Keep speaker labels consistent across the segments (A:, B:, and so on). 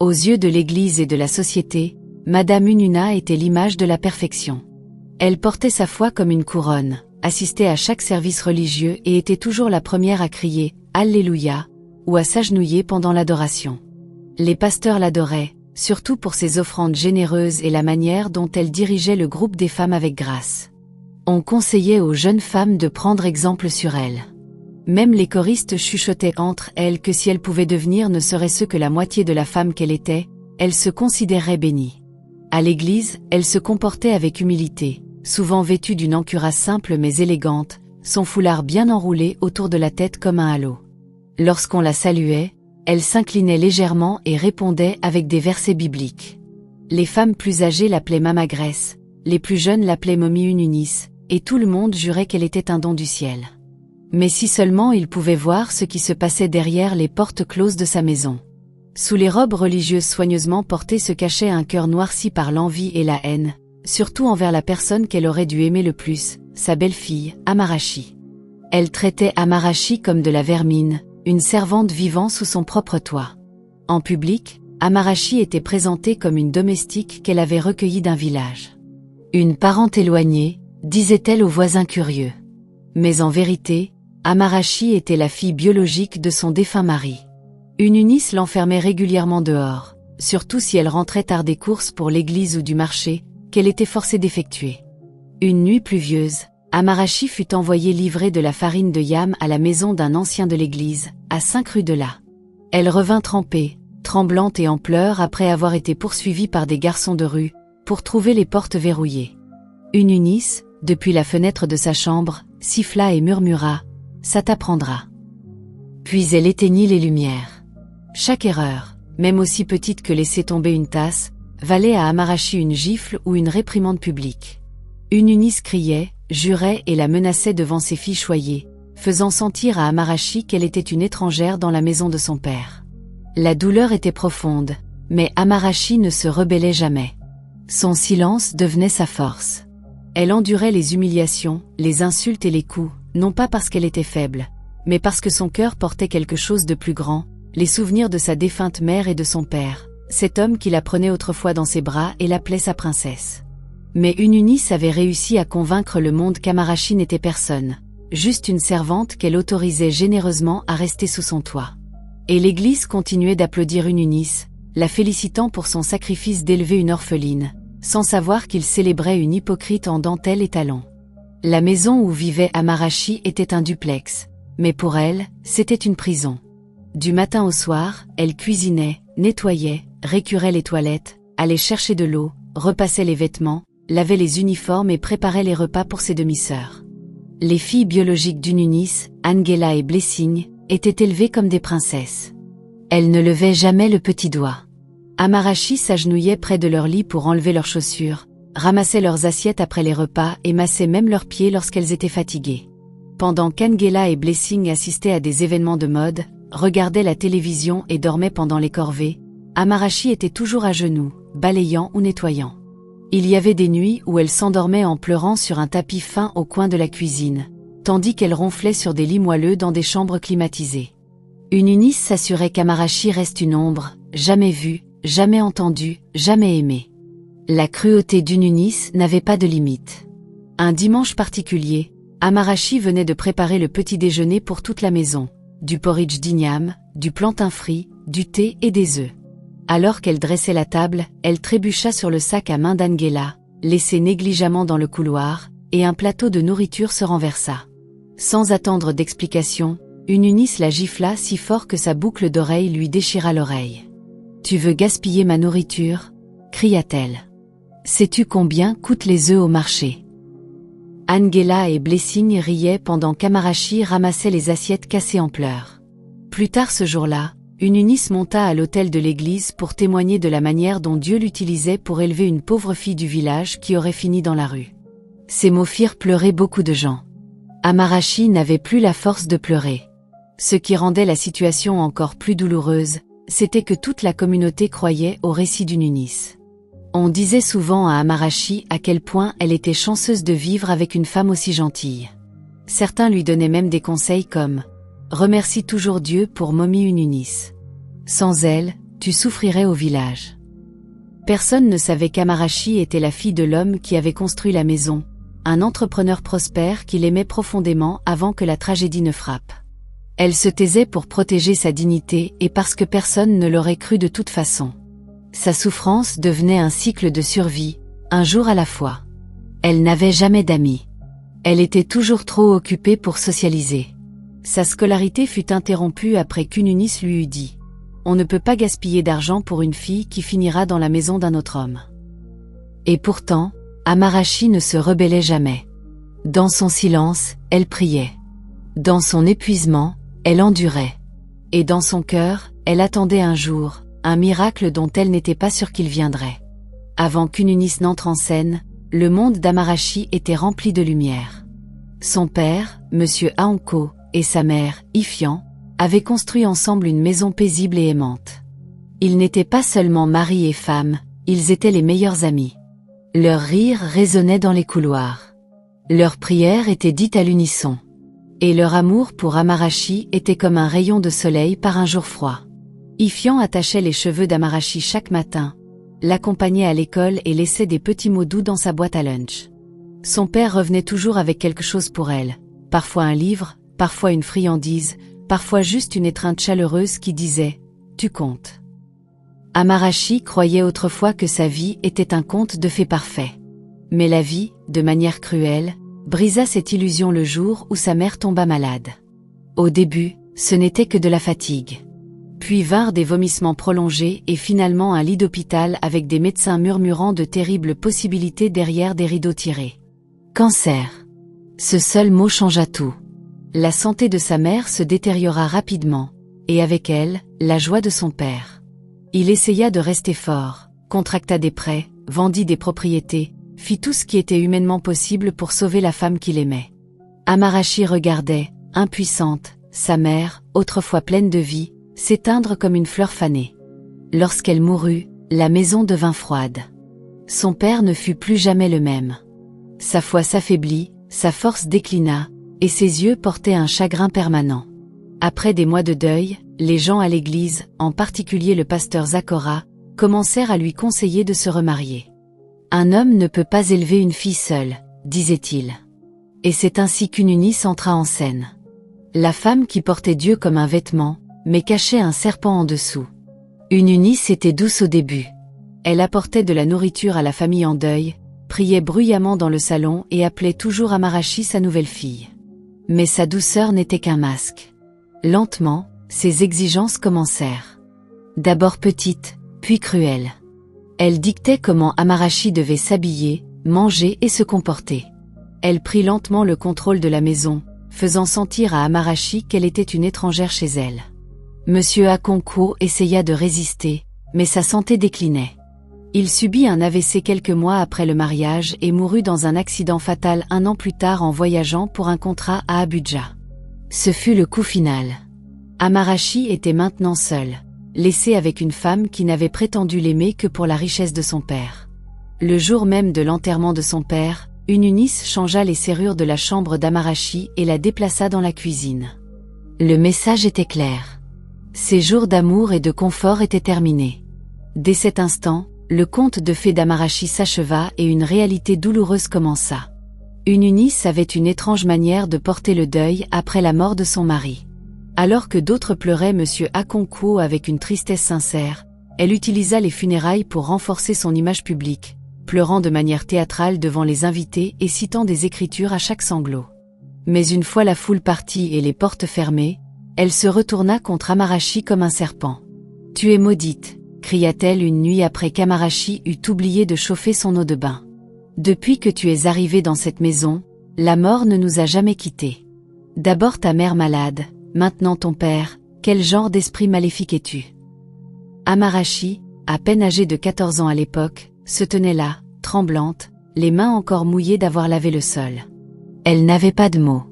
A: Aux yeux de l'Église et de la société, Madame Ununa était l'image de la perfection. Elle portait sa foi comme une couronne, assistait à chaque service religieux et était toujours la première à crier « Alléluia » ou à s'agenouiller pendant l'adoration. Les pasteurs l'adoraient, surtout pour ses offrandes généreuses et la manière dont elle dirigeait le groupe des femmes avec grâce. On conseillait aux jeunes femmes de prendre exemple sur elle. Même les choristes chuchotaient entre elles que si elle pouvait devenir ne serait-ce que la moitié de la femme qu'elle était, elle se considérerait bénie. À l'église, elle se comportait avec humilité, souvent vêtue d'une ancuras simple mais élégante, son foulard bien enroulé autour de la tête comme un halo. Lorsqu'on la saluait, elle s'inclinait légèrement et répondait avec des versets bibliques. Les femmes plus âgées l'appelaient Mama Grace, les plus jeunes l'appelaient Mommy Ununis, et tout le monde jurait qu'elle était un don du ciel. Mais si seulement ils pouvaient voir ce qui se passait derrière les portes closes de sa maison. Sous les robes religieuses soigneusement portées se cachait un cœur noirci par l'envie et la haine, surtout envers la personne qu'elle aurait dû aimer le plus, sa belle-fille, Amarachi. Elle traitait Amarachi comme de la vermine, une servante vivant sous son propre toit. En public, Amarachi était présentée comme une domestique qu'elle avait recueillie d'un village. Une parente éloignée, disait-elle aux voisins curieux. Mais en vérité, Amarachi était la fille biologique de son défunt mari. Ununis l'enfermait régulièrement dehors, surtout si elle rentrait tard des courses pour l'église ou du marché, qu'elle était forcée d'effectuer. Une nuit pluvieuse, Amarachi fut envoyée livrer de la farine de yam à la maison d'un ancien de l'église, à 5 rue de là. Elle revint trempée, tremblante et en pleurs après avoir été poursuivie par des garçons de rue, pour trouver les portes verrouillées. Ununis, depuis la fenêtre de sa chambre, siffla et murmura « Ça t'apprendra ». Puis elle éteignit les lumières. Chaque erreur, même aussi petite que laisser tomber une tasse, valait à Amarachi une gifle ou une réprimande publique. Ununis criait, jurait et la menaçait devant ses filles choyées, faisant sentir à Amarachi qu'elle était une étrangère dans la maison de son père. La douleur était profonde, mais Amarachi ne se rebellait jamais. Son silence devenait sa force. Elle endurait les humiliations, les insultes et les coups, non pas parce qu'elle était faible, mais parce que son cœur portait quelque chose de plus grand, les souvenirs de sa défunte mère et de son père, cet homme qui la prenait autrefois dans ses bras et l'appelait sa princesse. Mais Ununis avait réussi à convaincre le monde qu'Amarachi n'était personne, juste une servante qu'elle autorisait généreusement à rester sous son toit. Et l'église continuait d'applaudir Ununis, la félicitant pour son sacrifice d'élever une orpheline, sans savoir qu'il célébrait une hypocrite en dentelle et talons. La maison où vivait Amarachi était un duplex, mais pour elle, c'était une prison. Du matin au soir, elle cuisinait, nettoyait, récurait les toilettes, allait chercher de l'eau, repassait les vêtements, lavait les uniformes et préparait les repas pour ses demi-sœurs. Les filles biologiques d'Ununis, Angela et Blessing, étaient élevées comme des princesses. Elles ne levaient jamais le petit doigt. Amarachi s'agenouillait près de leur lit pour enlever leurs chaussures, ramassait leurs assiettes après les repas et massait même leurs pieds lorsqu'elles étaient fatiguées. Pendant qu'Angela et Blessing assistaient à des événements de mode, regardaient la télévision et dormaient pendant les corvées, Amarachi était toujours à genoux, balayant ou nettoyant. Il y avait des nuits où elle s'endormait en pleurant sur un tapis fin au coin de la cuisine, tandis qu'elle ronflait sur des lits moelleux dans des chambres climatisées. Ununis s'assurait qu'Amarachi reste une ombre, jamais vue, jamais entendue, jamais aimée. La cruauté d'Ununis n'avait pas de limite. Un dimanche particulier, Amarachi venait de préparer le petit déjeuner pour toute la maison, du porridge d'igname, du plantain frit, du thé et des œufs. Alors qu'elle dressait la table, elle trébucha sur le sac à main d'Angela, laissé négligemment dans le couloir, et un plateau de nourriture se renversa. Sans attendre d'explication, Ununis la gifla si fort que sa boucle d'oreille lui déchira l'oreille. « Tu veux gaspiller ma nourriture ?» cria-t-elle. « Sais-tu combien coûtent les œufs au marché ?» Angela et Blessing riaient pendant qu'Amarachi ramassait les assiettes cassées en pleurs. Plus tard ce jour-là, Ununis monta à l'autel de l'église pour témoigner de la manière dont Dieu l'utilisait pour élever une pauvre fille du village qui aurait fini dans la rue. Ces mots firent pleurer beaucoup de gens. Amarachi n'avait plus la force de pleurer. Ce qui rendait la situation encore plus douloureuse, c'était que toute la communauté croyait au récit d'Ununis. On disait souvent à Amarachi à quel point elle était chanceuse de vivre avec une femme aussi gentille. Certains lui donnaient même des conseils comme « Remercie toujours Dieu pour Mommy Ununis. Sans elle, tu souffrirais au village. Personne ne savait qu'Amarachi était la fille de l'homme qui avait construit la maison, un entrepreneur prospère qu'il aimait profondément avant que la tragédie ne frappe. Elle se taisait pour protéger sa dignité et parce que personne ne l'aurait cru de toute façon. Sa souffrance devenait un cycle de survie, un jour à la fois. Elle n'avait jamais d'amis. Elle était toujours trop occupée pour socialiser. Sa scolarité fut interrompue après qu'Ununis lui eût dit « On ne peut pas gaspiller d'argent pour une fille qui finira dans la maison d'un autre homme. » Et pourtant, Amarachi ne se rebellait jamais. Dans son silence, elle priait. Dans son épuisement, elle endurait. Et dans son cœur, elle attendait un jour, un miracle dont elle n'était pas sûre qu'il viendrait. Avant qu'Ununis n'entre en scène, le monde d'Amarachi était rempli de lumière. Son père, Monsieur Aonko, et sa mère, Ifian, avaient construit ensemble une maison paisible et aimante. Ils n'étaient pas seulement mari et femme, ils étaient les meilleurs amis. Leur rire résonnait dans les couloirs. Leurs prières étaient dites à l'unisson. Et leur amour pour Amarachi était comme un rayon de soleil par un jour froid. Ifian attachait les cheveux d'Amarachi chaque matin, l'accompagnait à l'école et laissait des petits mots doux dans sa boîte à lunch. Son père revenait toujours avec quelque chose pour elle, parfois un livre, parfois une friandise, parfois juste une étreinte chaleureuse qui disait « Tu comptes ». Amarachi croyait autrefois que sa vie était un conte de fées parfait. Mais la vie, de manière cruelle, brisa cette illusion le jour où sa mère tomba malade. Au début, ce n'était que de la fatigue. Puis vinrent des vomissements prolongés et finalement un lit d'hôpital avec des médecins murmurant de terribles possibilités derrière des rideaux tirés. Cancer. Ce seul mot changea tout. La santé de sa mère se détériora rapidement, et avec elle, la joie de son père. Il essaya de rester fort, contracta des prêts, vendit des propriétés, fit tout ce qui était humainement possible pour sauver la femme qu'il aimait. Amarachi regardait, impuissante, sa mère, autrefois pleine de vie, s'éteindre comme une fleur fanée. Lorsqu'elle mourut, la maison devint froide. Son père ne fut plus jamais le même. Sa foi s'affaiblit, sa force déclina, et ses yeux portaient un chagrin permanent. Après des mois de deuil, les gens à l'église, en particulier le pasteur Zakora, commencèrent à lui conseiller de se remarier. Un homme ne peut pas élever une fille seule, disait-il. Et c'est ainsi qu'Ununis entra en scène. La femme qui portait Dieu comme un vêtement, mais cachait un serpent en dessous. Ununis était douce au début. Elle apportait de la nourriture à la famille en deuil, priait bruyamment dans le salon et appelait toujours Amarachi sa nouvelle fille. Mais sa douceur n'était qu'un masque. Lentement, ses exigences commencèrent. D'abord petites, puis cruelles. Elle dictait comment Amarachi devait s'habiller, manger et se comporter. Elle prit lentement le contrôle de la maison, faisant sentir à Amarachi qu'elle était une étrangère chez elle. Monsieur Akonko essaya de résister, mais sa santé déclinait. Il subit un AVC quelques mois après le mariage et mourut dans un accident fatal un an plus tard en voyageant pour un contrat à Abuja. Ce fut le coup final. Amarachi était maintenant seul, laissé avec une femme qui n'avait prétendu l'aimer que pour la richesse de son père. Le jour même de l'enterrement de son père, Ununis changea les serrures de la chambre d'Amarachi et la déplaça dans la cuisine. Le message était clair. Ses jours d'amour et de confort étaient terminés. Dès cet instant, le conte de fées d'Amarachi s'acheva et une réalité douloureuse commença. Ununis avait une étrange manière de porter le deuil après la mort de son mari. Alors que d'autres pleuraient Monsieur Akonko avec une tristesse sincère, elle utilisa les funérailles pour renforcer son image publique, pleurant de manière théâtrale devant les invités et citant des écritures à chaque sanglot. Mais une fois la foule partie et les portes fermées, elle se retourna contre Amarachi comme un serpent. « Tu es maudite !» cria-t-elle une nuit après qu'Amarachi eut oublié de chauffer son eau de bain. « Depuis que tu es arrivé dans cette maison, la mort ne nous a jamais quittés. D'abord ta mère malade, maintenant ton père, quel genre d'esprit maléfique es-tu » Amarachi, à peine âgée de 14 ans à l'époque, se tenait là, tremblante, les mains encore mouillées d'avoir lavé le sol. Elle n'avait pas de mots.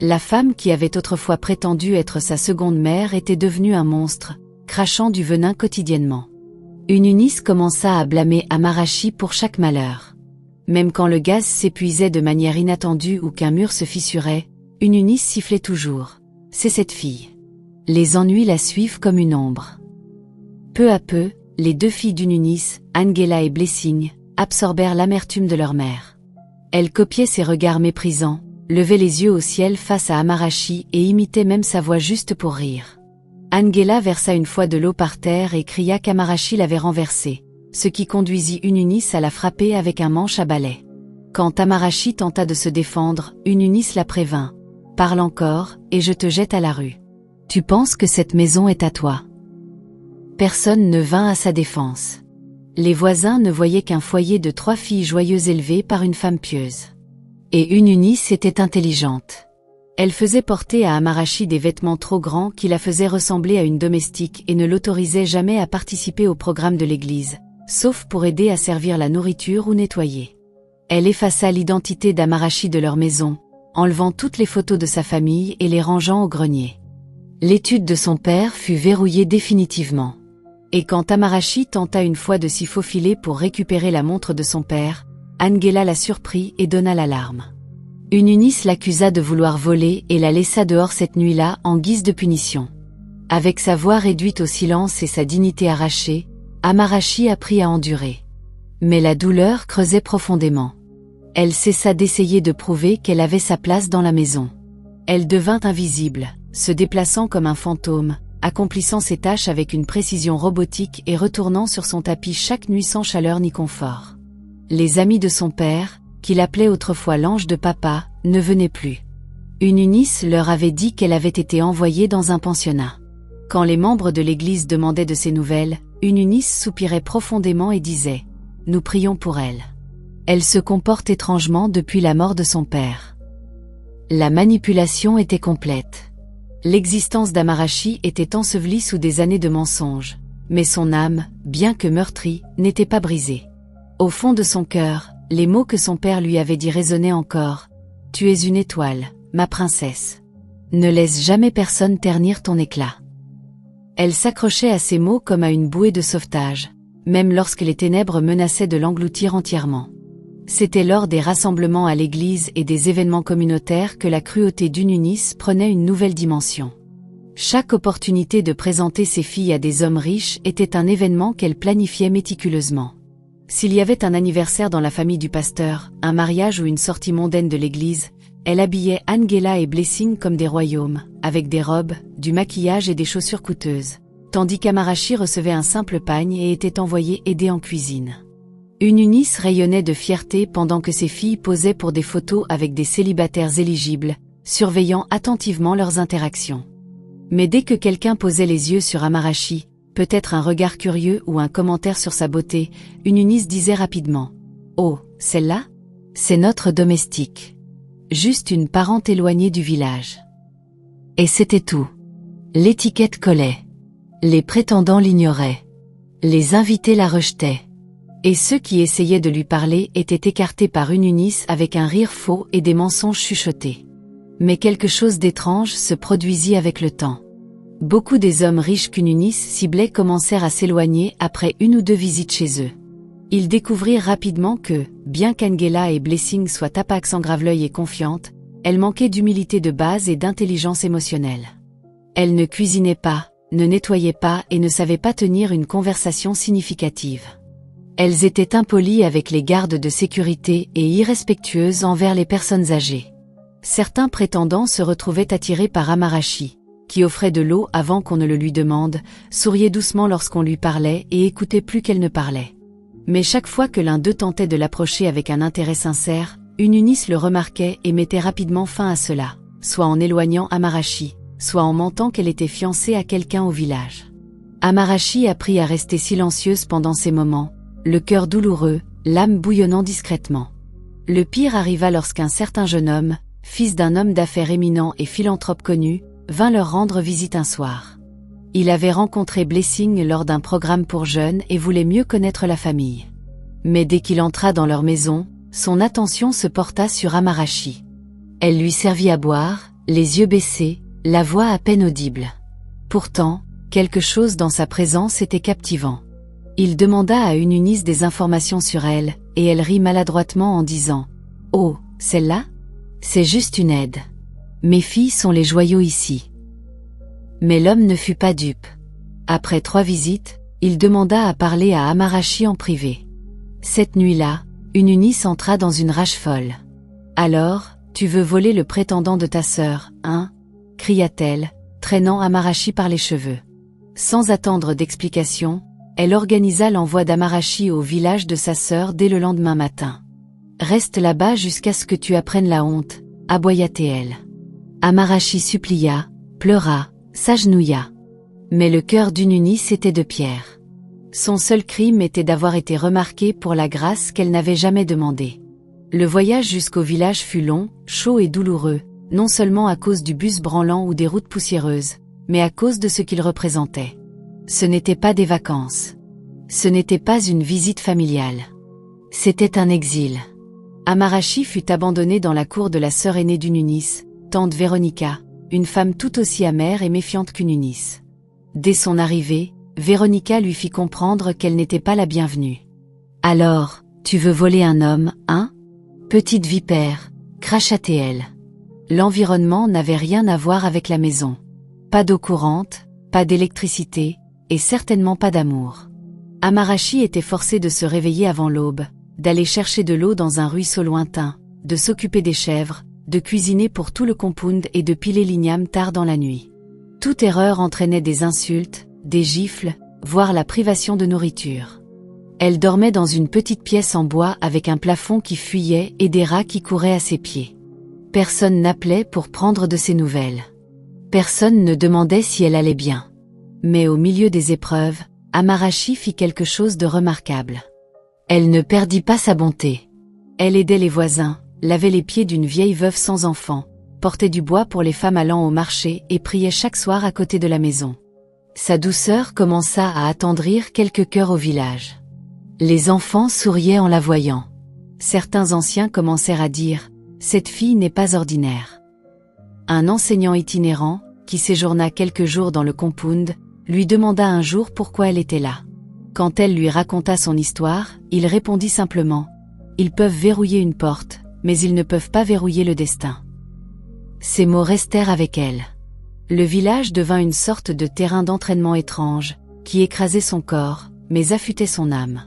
A: La femme qui avait autrefois prétendu être sa seconde mère était devenue un monstre, crachant du venin quotidiennement. Ununis commença à blâmer Amarachi pour chaque malheur. Même quand le gaz s'épuisait de manière inattendue ou qu'un mur se fissurait, Ununis sifflait toujours. « C'est cette fille. » Les ennuis la suivent comme une ombre. peu à peu, les deux filles d'Ununis, Angela et Blessing, absorbèrent l'amertume de leur mère. Elles copiaient ses regards méprisants, levaient les yeux au ciel face à Amarachi et imitaient même sa voix juste pour rire. Angela versa une fois de l'eau par terre et cria qu'Amarachi l'avait renversée, ce qui conduisit Ununis à la frapper avec un manche à balai. Quand Amarachi tenta de se défendre, Ununis la prévint. « Parle encore, et je te jette à la rue. Tu penses que cette maison est à toi ?» Personne ne vint à sa défense. Les voisins ne voyaient qu'un foyer de 3 filles joyeuses élevées par une femme pieuse. Et Ununis était intelligente. Elle faisait porter à Amarachi des vêtements trop grands qui la faisaient ressembler à une domestique et ne l'autorisait jamais à participer au programme de l'église, sauf pour aider à servir la nourriture ou nettoyer. Elle effaça l'identité d'Amarachi de leur maison, enlevant toutes les photos de sa famille et les rangeant au grenier. L'étude de son père fut verrouillée définitivement. Et quand Amarachi tenta une fois de s'y faufiler pour récupérer la montre de son père, Angela la surprit et donna l'alarme. Ununis l'accusa de vouloir voler et la laissa dehors cette nuit-là en guise de punition. Avec sa voix réduite au silence et sa dignité arrachée, Amarachi apprit à endurer. Mais la douleur creusait profondément. Elle cessa d'essayer de prouver qu'elle avait sa place dans la maison. Elle devint invisible, se déplaçant comme un fantôme, accomplissant ses tâches avec une précision robotique et retournant sur son tapis chaque nuit sans chaleur ni confort. Les amis de son père, qu'il appelait autrefois l'ange de papa, ne venaient plus. Ununis leur avait dit qu'elle avait été envoyée dans un pensionnat. Quand les membres de l'église demandaient de ses nouvelles, Ununis soupirait profondément et disait « Nous prions pour elle. Elle se comporte étrangement depuis la mort de son père. » La manipulation était complète. L'existence d'Amarachi était ensevelie sous des années de mensonges, mais son âme, bien que meurtrie, n'était pas brisée. Au fond de son cœur, les mots que son père lui avait dit résonnaient encore. « Tu es une étoile, ma princesse. Ne laisse jamais personne ternir ton éclat. » Elle s'accrochait à ces mots comme à une bouée de sauvetage, même lorsque les ténèbres menaçaient de l'engloutir entièrement. C'était lors des rassemblements à l'église et des événements communautaires que la cruauté d'Ununis prenait une nouvelle dimension. Chaque opportunité de présenter ses filles à des hommes riches était un événement qu'elle planifiait méticuleusement. S'il y avait un anniversaire dans la famille du pasteur, un mariage ou une sortie mondaine de l'église, elle habillait Angela et Blessing comme des royaumes, avec des robes, du maquillage et des chaussures coûteuses, tandis qu'Amarachi recevait un simple pagne et était envoyé aider en cuisine. Ununis rayonnait de fierté pendant que ses filles posaient pour des photos avec des célibataires éligibles, surveillant attentivement leurs interactions. Mais dès que quelqu'un posait les yeux sur Amarachi, peut-être un regard curieux ou un commentaire sur sa beauté, Ununis disait rapidement « Oh, celle-là ? C'est notre domestique. Juste une parente éloignée du village. » Et c'était tout. L'étiquette collait. Les prétendants l'ignoraient. Les invités la rejetaient. Et ceux qui essayaient de lui parler étaient écartés par Ununis avec un rire faux et des mensonges chuchotés. Mais quelque chose d'étrange se produisit avec le temps. Beaucoup des hommes riches qu'Ununis ciblait commencèrent à s'éloigner après 1 ou 2 visites chez eux. Ils découvrirent rapidement que, bien qu'Angela et Blessing soient tapax en graveleuil et confiantes, elles manquaient d'humilité de base et d'intelligence émotionnelle. Elles ne cuisinaient pas, ne nettoyaient pas et ne savaient pas tenir une conversation significative. Elles étaient impolies avec les gardes de sécurité et irrespectueuses envers les personnes âgées. Certains prétendants se retrouvaient attirés par Amarachi, qui offrait de l'eau avant qu'on ne le lui demande, souriait doucement lorsqu'on lui parlait et écoutait plus qu'elle ne parlait. Mais chaque fois que l'un d'eux tentait de l'approcher avec un intérêt sincère, Ununis le remarquait et mettait rapidement fin à cela, soit en éloignant Amarachi, soit en mentant qu'elle était fiancée à quelqu'un au village. Amarachi apprit à rester silencieuse pendant ces moments, le cœur douloureux, l'âme bouillonnant discrètement. Le pire arriva lorsqu'un certain jeune homme, fils d'un homme d'affaires éminent et philanthrope connu, vint leur rendre visite un soir. Il avait rencontré Blessing lors d'un programme pour jeunes et voulait mieux connaître la famille. Mais dès qu'il entra dans leur maison, son attention se porta sur Amarachi. Elle lui servit à boire, les yeux baissés, la voix à peine audible. Pourtant, quelque chose dans sa présence était captivant. Il demanda à Ununis des informations sur elle, et elle rit maladroitement en disant « Oh, celle-là ? C'est juste une aide. Mes filles sont les joyaux ici. » Mais l'homme ne fut pas dupe. Après 3 visites, Il demanda à parler à Amarashi en privé. Cette nuit-là, Ununis entra dans une rage folle. « Alors, tu veux voler le prétendant de ta sœur, hein ?» cria-t-elle, traînant Amarashi par les cheveux. Sans attendre d'explication, elle organisa l'envoi d'Amarashi au village de sa sœur dès le lendemain matin. « Reste là-bas jusqu'à ce que tu apprennes la honte », aboya-t-elle. Amarashi supplia, pleura, s'agenouilla. Mais le cœur d'Ununis était de pierre. Son seul crime était d'avoir été remarquée pour la grâce qu'elle n'avait jamais demandée. Le voyage jusqu'au village fut long, chaud et douloureux, non seulement à cause du bus branlant ou des routes poussiéreuses, mais à cause de ce qu'il représentait. Ce n'était pas des vacances. Ce n'était pas une visite familiale. C'était un exil. Amarashi fut abandonnée dans la cour de la sœur aînée d'Ununis, tante Véronica, une femme tout aussi amère et méfiante qu'Ununis. Dès son arrivée, Véronica lui fit comprendre qu'elle n'était pas la bienvenue. « Alors, tu veux voler un homme, hein ? Petite vipère », cracha-t-elle. L'environnement n'avait rien à voir avec la maison. Pas d'eau courante, pas d'électricité, et certainement pas d'amour. Amarashi était forcée de se réveiller avant l'aube, d'aller chercher de l'eau dans un ruisseau lointain, de s'occuper des chèvres, de cuisiner pour tout le compound et de piler l'igname tard dans la nuit. Toute erreur entraînait des insultes, des gifles, voire la privation de nourriture. Elle dormait dans une petite pièce en bois avec un plafond qui fuyait et des rats qui couraient à ses pieds. Personne n'appelait pour prendre de ses nouvelles. Personne ne demandait si elle allait bien. Mais au milieu des épreuves, Amarashi fit quelque chose de remarquable. Elle ne perdit pas sa bonté. Elle aidait les voisins, lavait les pieds d'une vieille veuve sans enfant, portait du bois pour les femmes allant au marché et priait chaque soir à côté de la maison. Sa douceur commença à attendrir quelques cœurs au village. Les enfants souriaient en la voyant. Certains anciens commencèrent à dire « Cette fille n'est pas ordinaire ». Un enseignant itinérant, qui séjourna quelques jours dans le compound, lui demanda un jour pourquoi elle était là. Quand elle lui raconta son histoire, il répondit simplement « Ils peuvent verrouiller une porte, mais ils ne peuvent pas verrouiller le destin ». Ces mots restèrent avec elle. Le village devint une sorte de terrain d'entraînement étrange, qui écrasait son corps, mais affûtait son âme.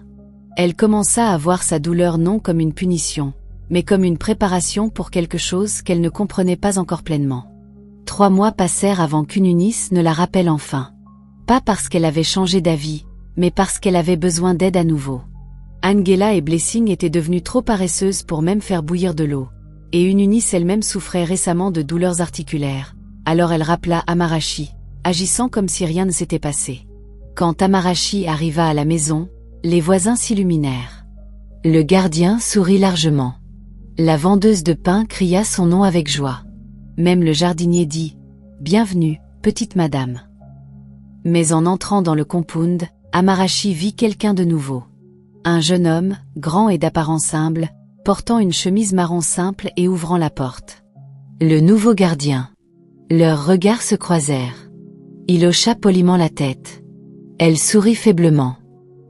A: Elle commença à voir sa douleur non comme une punition, mais comme une préparation pour quelque chose qu'elle ne comprenait pas encore pleinement. 3 mois passèrent avant qu'Ununis ne la rappelle enfin. Pas parce qu'elle avait changé d'avis, mais parce qu'elle avait besoin d'aide à nouveau. Angela et Blessing étaient devenues trop paresseuses pour même faire bouillir de l'eau, et Ununis elle-même souffrait récemment de douleurs articulaires. Alors elle rappela Amarashi, agissant comme si rien ne s'était passé. Quand Amarashi arriva à la maison, les voisins s'illuminèrent. Le gardien sourit largement. La vendeuse de pain cria son nom avec joie. Même le jardinier dit « Bienvenue, petite madame ». Mais en entrant dans le compound, Amarashi vit quelqu'un de nouveau. Un jeune homme, grand et d'apparence humble, portant une chemise marron simple et ouvrant la porte. Le nouveau gardien. Leurs regards se croisèrent. Il hocha poliment la tête. Elle sourit faiblement.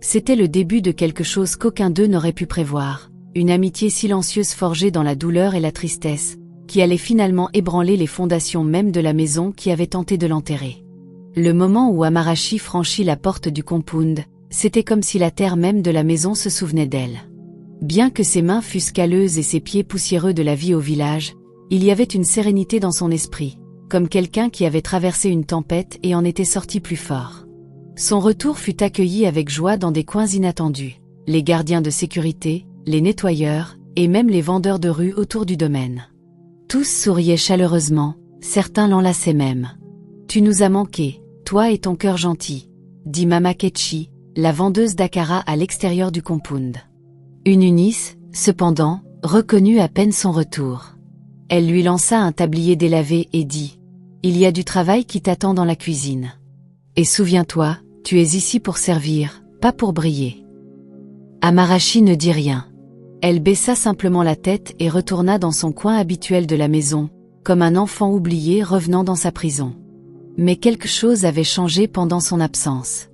A: C'était le début de quelque chose qu'aucun d'eux n'aurait pu prévoir, une amitié silencieuse forgée dans la douleur et la tristesse, qui allait finalement ébranler les fondations mêmes de la maison qui avait tenté de l'enterrer. Le moment où Amarashi franchit la porte du compound, c'était comme si la terre même de la maison se souvenait d'elle. Bien que ses mains fussent calleuses et ses pieds poussiéreux de la vie au village, il y avait une sérénité dans son esprit, comme quelqu'un qui avait traversé une tempête et en était sorti plus fort. Son retour fut accueilli avec joie dans des coins inattendus, les gardiens de sécurité, les nettoyeurs, et même les vendeurs de rue autour du domaine. Tous souriaient chaleureusement, certains l'enlaçaient même. « Tu nous as manqué, toi et ton cœur gentil », dit Mama Ketchi, la vendeuse d'Akara à l'extérieur du compound. Ununis, cependant, reconnut à peine son retour. Elle lui lança un tablier délavé et dit « Il y a du travail qui t'attend dans la cuisine. Et souviens-toi, tu es ici pour servir, pas pour briller. » Amarashi ne dit rien. Elle baissa simplement la tête et retourna dans son coin habituel de la maison, comme un enfant oublié revenant dans sa prison. Mais quelque chose avait changé pendant son absence.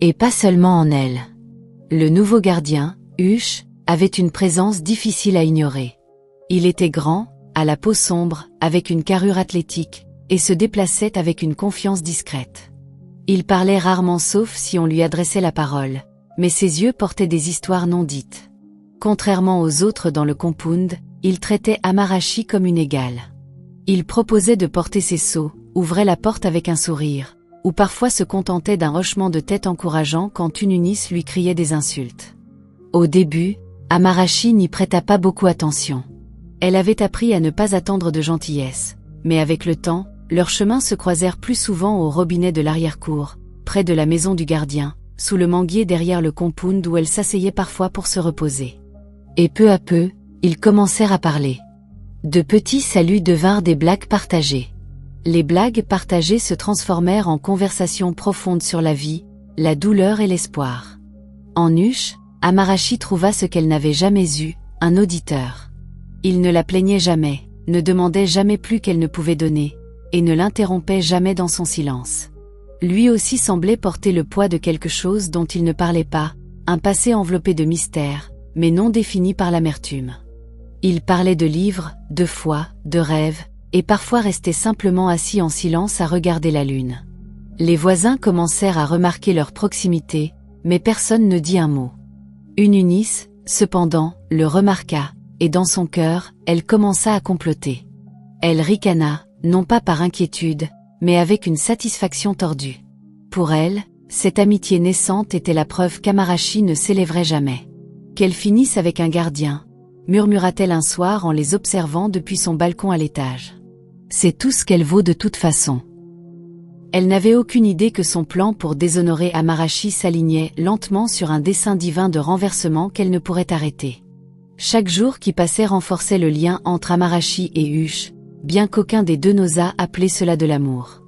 A: Et pas seulement en elle. Le nouveau gardien, Hush, avait une présence difficile à ignorer. Il était grand, à la peau sombre, avec une carrure athlétique, et se déplaçait avec une confiance discrète. Il parlait rarement sauf si on lui adressait la parole, mais ses yeux portaient des histoires non dites. Contrairement aux autres dans le compound, il traitait Amarachi comme une égale. Il proposait de porter ses seaux, ouvrait la porte avec un sourire, ou parfois se contentait d'un hochement de tête encourageant quand Ununis lui criait des insultes. Au début, Amarachi n'y prêta pas beaucoup attention. Elle avait appris à ne pas attendre de gentillesse, mais avec le temps, leurs chemins se croisèrent plus souvent au robinet de l'arrière-cour, près de la maison du gardien, sous le manguier derrière le compound où elle s'asseyait parfois pour se reposer. Et peu à peu, ils commencèrent à parler. De petits saluts devinrent des blagues partagées. Les blagues partagées se transformèrent en conversations profondes sur la vie, la douleur et l'espoir. En huche, Amarachi trouva ce qu'elle n'avait jamais eu, un auditeur. Il ne la plaignait jamais, ne demandait jamais plus qu'elle ne pouvait donner, et ne l'interrompait jamais dans son silence. Lui aussi semblait porter le poids de quelque chose dont il ne parlait pas, un passé enveloppé de mystère, mais non défini par l'amertume. Il parlait de livres, de foi, de rêves, et parfois restait simplement assis en silence à regarder la lune. Les voisins commencèrent à remarquer leur proximité, mais personne ne dit un mot. Ununis, cependant, le remarqua, et dans son cœur, elle commença à comploter. Elle ricana, non pas par inquiétude, mais avec une satisfaction tordue. Pour elle, cette amitié naissante était la preuve qu'Amarachi ne s'élèverait jamais. Qu'elle finisse avec un gardien, murmura-t-elle un soir en les observant depuis son balcon à l'étage. C'est tout ce qu'elle vaut de toute façon. Elle n'avait aucune idée que son plan pour déshonorer Amarachi s'alignait lentement sur un dessein divin de renversement qu'elle ne pourrait arrêter. Chaque jour qui passait renforçait le lien entre Amarachi et Huche, bien qu'aucun des deux n'osât appeler cela de l'amour.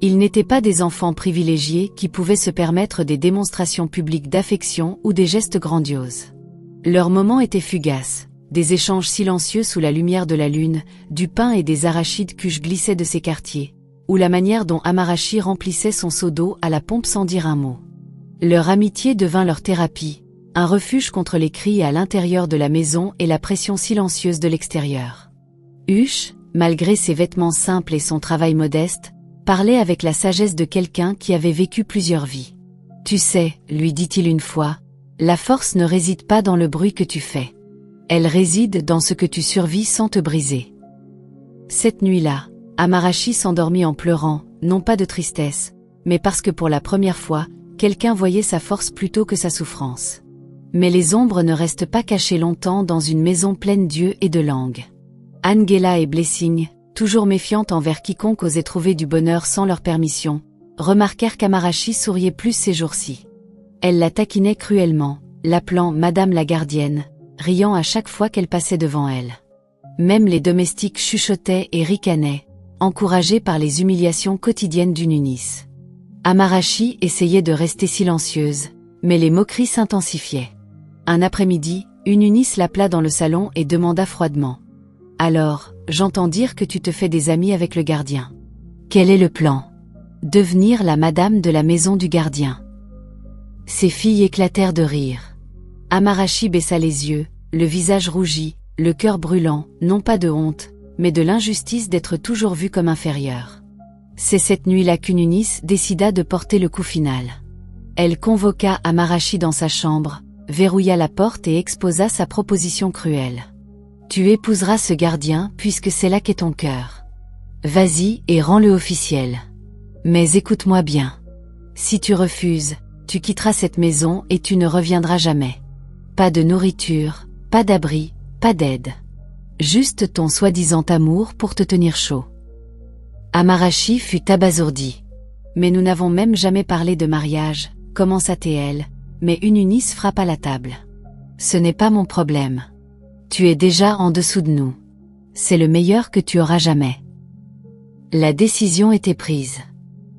A: Ils n'étaient pas des enfants privilégiés qui pouvaient se permettre des démonstrations publiques d'affection ou des gestes grandioses. Leurs moments étaient fugaces, des échanges silencieux sous la lumière de la lune, du pain et des arachides qu'Huche glissait de ses quartiers, ou la manière dont Amarachi remplissait son seau d'eau à la pompe sans dire un mot. Leur amitié devint leur thérapie, un refuge contre les cris à l'intérieur de la maison et la pression silencieuse de l'extérieur. Huche, malgré ses vêtements simples et son travail modeste, parlait avec la sagesse de quelqu'un qui avait vécu plusieurs vies. « Tu sais, lui dit-il une fois, la force ne réside pas dans le bruit que tu fais. Elle réside dans ce que tu survis sans te briser. » Cette nuit-là, Amarachi s'endormit en pleurant, non pas de tristesse, mais parce que pour la première fois, quelqu'un voyait sa force plutôt que sa souffrance. Mais les ombres ne restent pas cachées longtemps dans une maison pleine d'yeux et de langues. Angela et Blessing, toujours méfiantes envers quiconque osait trouver du bonheur sans leur permission, remarquèrent qu'Amarachi souriait plus ces jours-ci. Elle la taquinait cruellement, l'appelant Madame la gardienne, riant à chaque fois qu'elle passait devant elle. Même les domestiques chuchotaient et ricanaient, encouragés par les humiliations quotidiennes d'Ununis. Amarachi essayait de rester silencieuse, mais les moqueries s'intensifiaient. Un après-midi, Ununis l'appela dans le salon et demanda froidement. « Alors, j'entends dire que tu te fais des amis avec le gardien. Quel est le plan ? Devenir la madame de la maison du gardien. » Ses filles éclatèrent de rire. Amarachi baissa les yeux, le visage rougi, le cœur brûlant, non pas de honte, mais de l'injustice d'être toujours vue comme inférieure. C'est cette nuit-là qu'Ununis décida de porter le coup final. Elle convoqua Amarachi dans sa chambre, verrouilla la porte et exposa sa proposition cruelle. « Tu épouseras ce gardien puisque c'est là qu'est ton cœur. Vas-y et rends-le officiel. Mais écoute-moi bien. Si tu refuses, tu quitteras cette maison et tu ne reviendras jamais. Pas de nourriture, pas d'abri, pas d'aide. Juste ton soi-disant amour pour te tenir chaud. » Amarachi fut abasourdi. « Mais nous n'avons même jamais parlé de mariage, » commença-t-elle, mais Ununis frappa la table. « Ce n'est pas mon problème. Tu es déjà en dessous de nous. C'est le meilleur que tu auras jamais. » La décision était prise.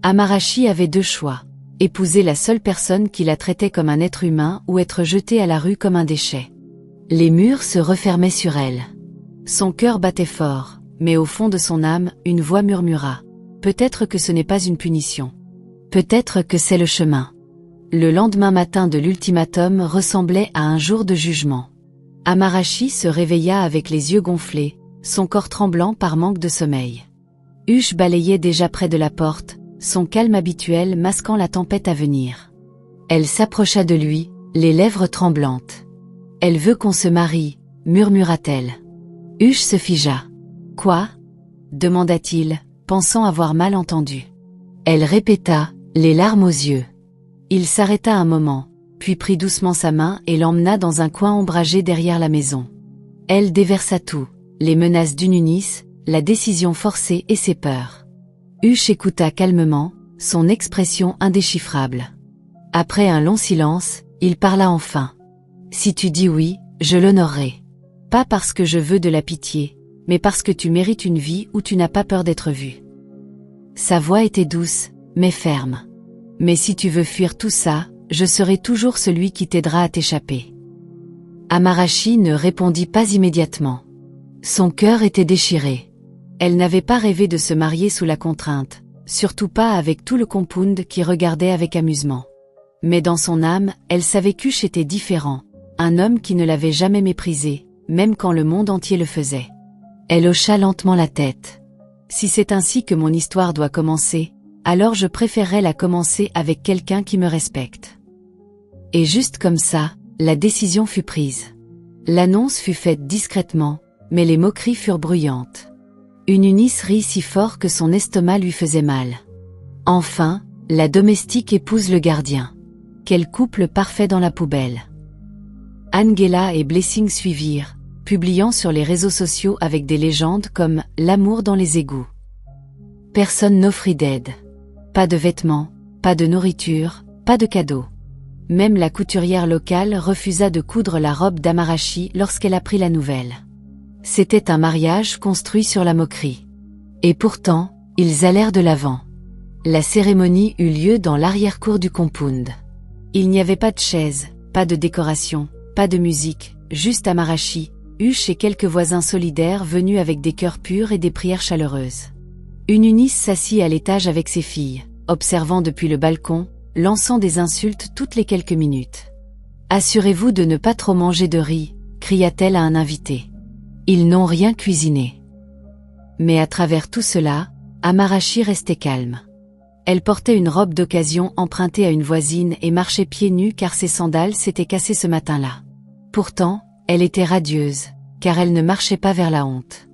A: Amarachi avait deux choix. Épouser la seule personne qui la traitait comme un être humain ou être jetée à la rue comme un déchet. Les murs se refermaient sur elle. Son cœur battait fort, mais au fond de son âme, une voix murmura. Peut-être que ce n'est pas une punition. Peut-être que c'est le chemin. Le lendemain matin de l'ultimatum ressemblait à un jour de jugement. Amarachi se réveilla avec les yeux gonflés, son corps tremblant par manque de sommeil. Huche balayait déjà près de la porte, son calme habituel masquant la tempête à venir. Elle s'approcha de lui, les lèvres tremblantes. « Elle veut qu'on se marie », murmura-t-elle. Huche se figea. « Quoi ?» demanda-t-il, pensant avoir mal entendu. Elle répéta, les larmes aux yeux. Il s'arrêta un moment, puis prit doucement sa main et l'emmena dans un coin ombragé derrière la maison. Elle déversa tout, les menaces d'Ununis, la décision forcée et ses peurs. Huche écouta calmement, son expression indéchiffrable. Après un long silence, il parla enfin. « Si tu dis oui, je l'honorerai. Pas parce que je veux de la pitié, mais parce que tu mérites une vie où tu n'as pas peur d'être vu. » Sa voix était douce, mais ferme. « Mais si tu veux fuir tout ça, je serai toujours celui qui t'aidera à t'échapper. » Amarachi ne répondit pas immédiatement. Son cœur était déchiré. Elle n'avait pas rêvé de se marier sous la contrainte, surtout pas avec tout le compound qui regardait avec amusement. Mais dans son âme, elle savait qu'Huche était différent, un homme qui ne l'avait jamais méprisé, même quand le monde entier le faisait. Elle hocha lentement la tête. « Si c'est ainsi que mon histoire doit commencer, alors je préférerais la commencer avec quelqu'un qui me respecte. » Et juste comme ça, la décision fut prise. L'annonce fut faite discrètement, mais les moqueries furent bruyantes. Ununis rit si fort que son estomac lui faisait mal. Enfin, la domestique épouse le gardien. Quel couple parfait dans la poubelle. Angela et Blessing suivirent, publiant sur les réseaux sociaux avec des légendes comme « l'amour dans les égouts ». Personne n'offrit d'aide. Pas de vêtements, pas de nourriture, pas de cadeaux. Même la couturière locale refusa de coudre la robe d'Amarachi lorsqu'elle apprit la nouvelle. C'était un mariage construit sur la moquerie. Et pourtant, ils allèrent de l'avant. La cérémonie eut lieu dans l'arrière-cour du compound. Il n'y avait pas de chaise, pas de décoration, pas de musique, juste Amarachi, Huche et quelques voisins solidaires venus avec des cœurs purs et des prières chaleureuses. Ununis s'assit à l'étage avec ses filles, observant depuis le balcon, lançant des insultes toutes les quelques minutes. « Assurez-vous de ne pas trop manger de riz », cria-t-elle à un invité. Ils n'ont rien cuisiné. Mais à travers tout cela, Amarachi restait calme. Elle portait une robe d'occasion empruntée à une voisine et marchait pieds nus car ses sandales s'étaient cassées ce matin-là. Pourtant, elle était radieuse, car elle ne marchait pas vers la honte.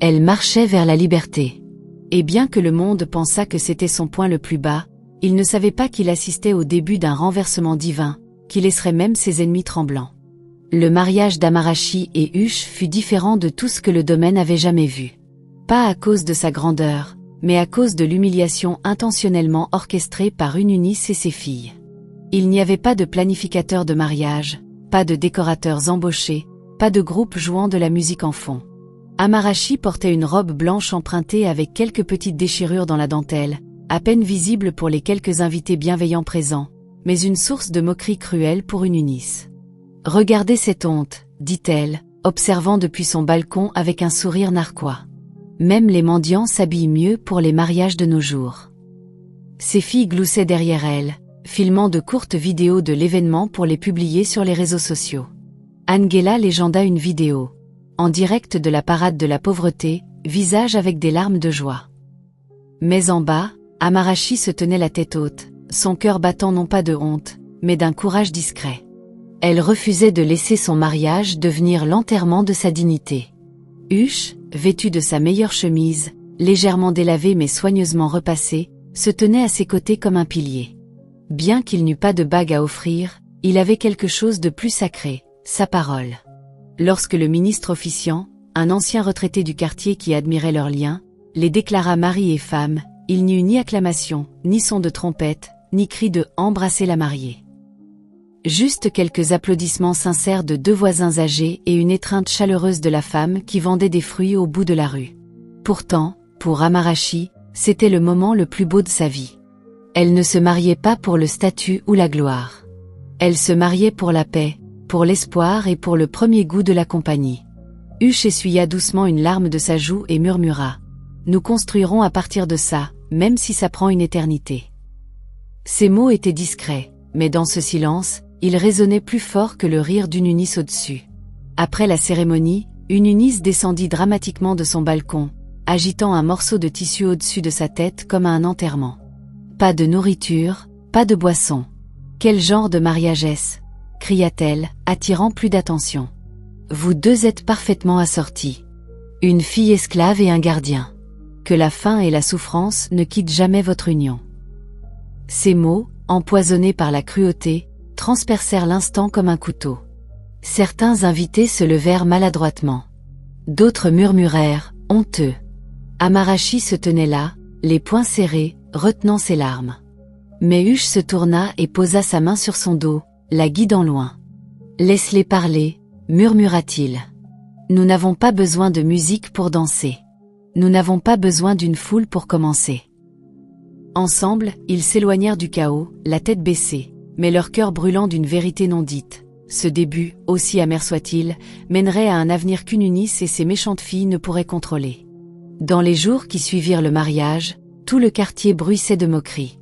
A: Elle marchait vers la liberté. Et bien que le monde pensât que c'était son point le plus bas, il ne savait pas qu'il assistait au début d'un renversement divin, qui laisserait même ses ennemis tremblants. Le mariage d'Amarachi et Huche fut différent de tout ce que le domaine avait jamais vu. Pas à cause de sa grandeur, mais à cause de l'humiliation intentionnellement orchestrée par Ununis et ses filles. Il n'y avait pas de planificateur de mariage, pas de décorateurs embauchés, pas de groupe jouant de la musique en fond. Amarachi portait une robe blanche empruntée avec quelques petites déchirures dans la dentelle, à peine visible pour les quelques invités bienveillants présents, mais une source de moquerie cruelle pour Ununis. « Regardez cette honte, dit-elle, observant depuis son balcon avec un sourire narquois. Même les mendiants s'habillent mieux pour les mariages de nos jours. » Ses filles gloussaient derrière elle, filmant de courtes vidéos de l'événement pour les publier sur les réseaux sociaux. Angela légenda une vidéo. En direct de la parade de la pauvreté, visage avec des larmes de joie. Mais en bas, Amarachi se tenait la tête haute, son cœur battant non pas de honte, mais d'un courage discret. Elle refusait de laisser son mariage devenir l'enterrement de sa dignité. Huche, vêtue de sa meilleure chemise, légèrement délavée mais soigneusement repassée, se tenait à ses côtés comme un pilier. Bien qu'il n'eût pas de bague à offrir, il avait quelque chose de plus sacré, sa parole. Lorsque le ministre officiant, un ancien retraité du quartier qui admirait leur lien, les déclara mari et femme, il n'y eut ni acclamation, ni son de trompette, ni cri de « embrasser la mariée ». Juste quelques applaudissements sincères de deux voisins âgés et une étreinte chaleureuse de la femme qui vendait des fruits au bout de la rue. Pourtant, pour Amarachi, c'était le moment le plus beau de sa vie. Elle ne se mariait pas pour le statut ou la gloire. Elle se mariait pour la paix, pour l'espoir et pour le premier goût de la compagnie. Huche essuya doucement une larme de sa joue et murmura « Nous construirons à partir de ça, même si ça prend une éternité. » Ces mots étaient discrets, mais dans ce silence, ils résonnaient plus fort que le rire d'Ununis au-dessus. Après la cérémonie, Ununis descendit dramatiquement de son balcon, agitant un morceau de tissu au-dessus de sa tête comme à un enterrement. Pas de nourriture, pas de boisson. Quel genre de mariage est-ce? Cria-t-elle, attirant plus d'attention. Vous deux êtes parfaitement assortis. Une fille esclave et un gardien. Que la faim et la souffrance ne quittent jamais votre union. Ces mots, empoisonnés par la cruauté, transpercèrent l'instant comme un couteau. Certains invités se levèrent maladroitement. D'autres murmurèrent, honteux. Amarachi se tenait là, les poings serrés, retenant ses larmes. Mais Hush se tourna et posa sa main sur son dos, la guidant loin. « Laisse-les parler », murmura-t-il. « Nous n'avons pas besoin de musique pour danser. Nous n'avons pas besoin d'une foule pour commencer. » Ensemble, ils s'éloignèrent du chaos, la tête baissée, mais leur cœur brûlant d'une vérité non dite. Ce début, aussi amer soit-il, mènerait à un avenir qu'une Eunice et ses méchantes filles ne pourraient contrôler. Dans les jours qui suivirent le mariage, tout le quartier bruissait de moqueries.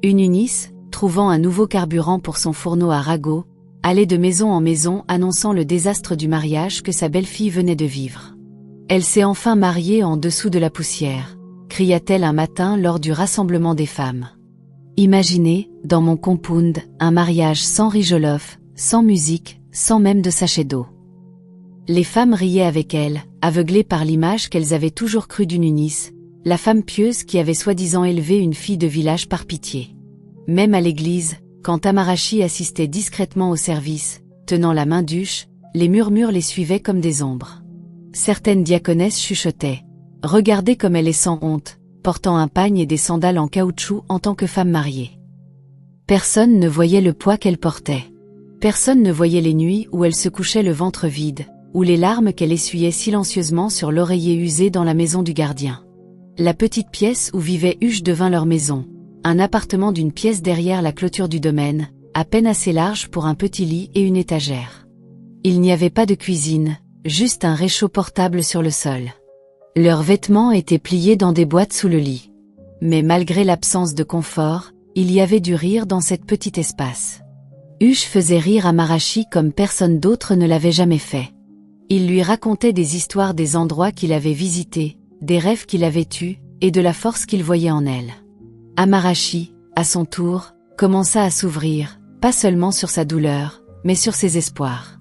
A: Une Eunice, trouvant un nouveau carburant pour son fourneau à ragots, allait de maison en maison annonçant le désastre du mariage que sa belle-fille venait de vivre. « Elle s'est enfin mariée en dessous de la poussière », cria-t-elle un matin lors du rassemblement des femmes. Imaginez, dans mon compound, un mariage sans rijolof, sans musique, sans même de sachet d'eau. Les femmes riaient avec elle, aveuglées par l'image qu'elles avaient toujours crue d'une Eunice, la femme pieuse qui avait soi-disant élevé une fille de village par pitié. Même à l'église, quand Amarachi assistait discrètement au service, tenant la main d'Hush, les murmures les suivaient comme des ombres. Certaines diaconesses chuchotaient. Regardez comme elle est sans honte, portant un pagne et des sandales en caoutchouc en tant que femme mariée. Personne ne voyait le poids qu'elle portait. Personne ne voyait les nuits où elle se couchait le ventre vide, ou les larmes qu'elle essuyait silencieusement sur l'oreiller usé dans la maison du gardien. La petite pièce où vivait Hush devint leur maison, un appartement d'une pièce derrière la clôture du domaine, à peine assez large pour un petit lit et une étagère. Il n'y avait pas de cuisine, juste un réchaud portable sur le sol. Leurs vêtements étaient pliés dans des boîtes sous le lit. Mais malgré l'absence de confort, il y avait du rire dans cet petit espace. Hush faisait rire Amarachi comme personne d'autre ne l'avait jamais fait. Il lui racontait des histoires des endroits qu'il avait visités, des rêves qu'il avait eus, et de la force qu'il voyait en elle. Amarachi, à son tour, commença à s'ouvrir, pas seulement sur sa douleur, mais sur ses espoirs.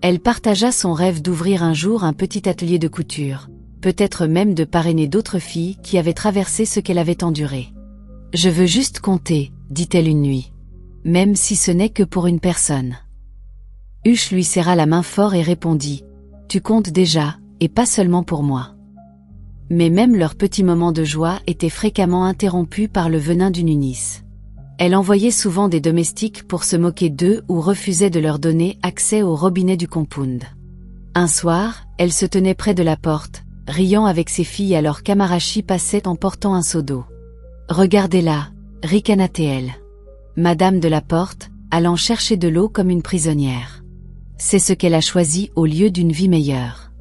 A: Elle partagea son rêve d'ouvrir un jour un petit atelier de couture, peut-être même de parrainer d'autres filles qui avaient traversé ce qu'elle avait enduré. « Je veux juste compter », dit-elle une nuit. « Même si ce n'est que pour une personne. » Hush lui serra la main fort et répondit « Tu comptes déjà, et pas seulement pour moi. » Mais même leurs petits moments de joie étaient fréquemment interrompus par le venin d'une Eunice. Elle envoyait souvent des domestiques pour se moquer d'eux ou refusait de leur donner accès au robinet du compound. Un soir, elle se tenait près de la porte, riant avec ses filles alors qu'Amarachi passait en portant un seau d'eau. « Regardez-la » ricana-t-elle. Madame de la Porte, allant chercher de l'eau comme une prisonnière. C'est ce qu'elle a choisi au lieu d'une vie meilleure.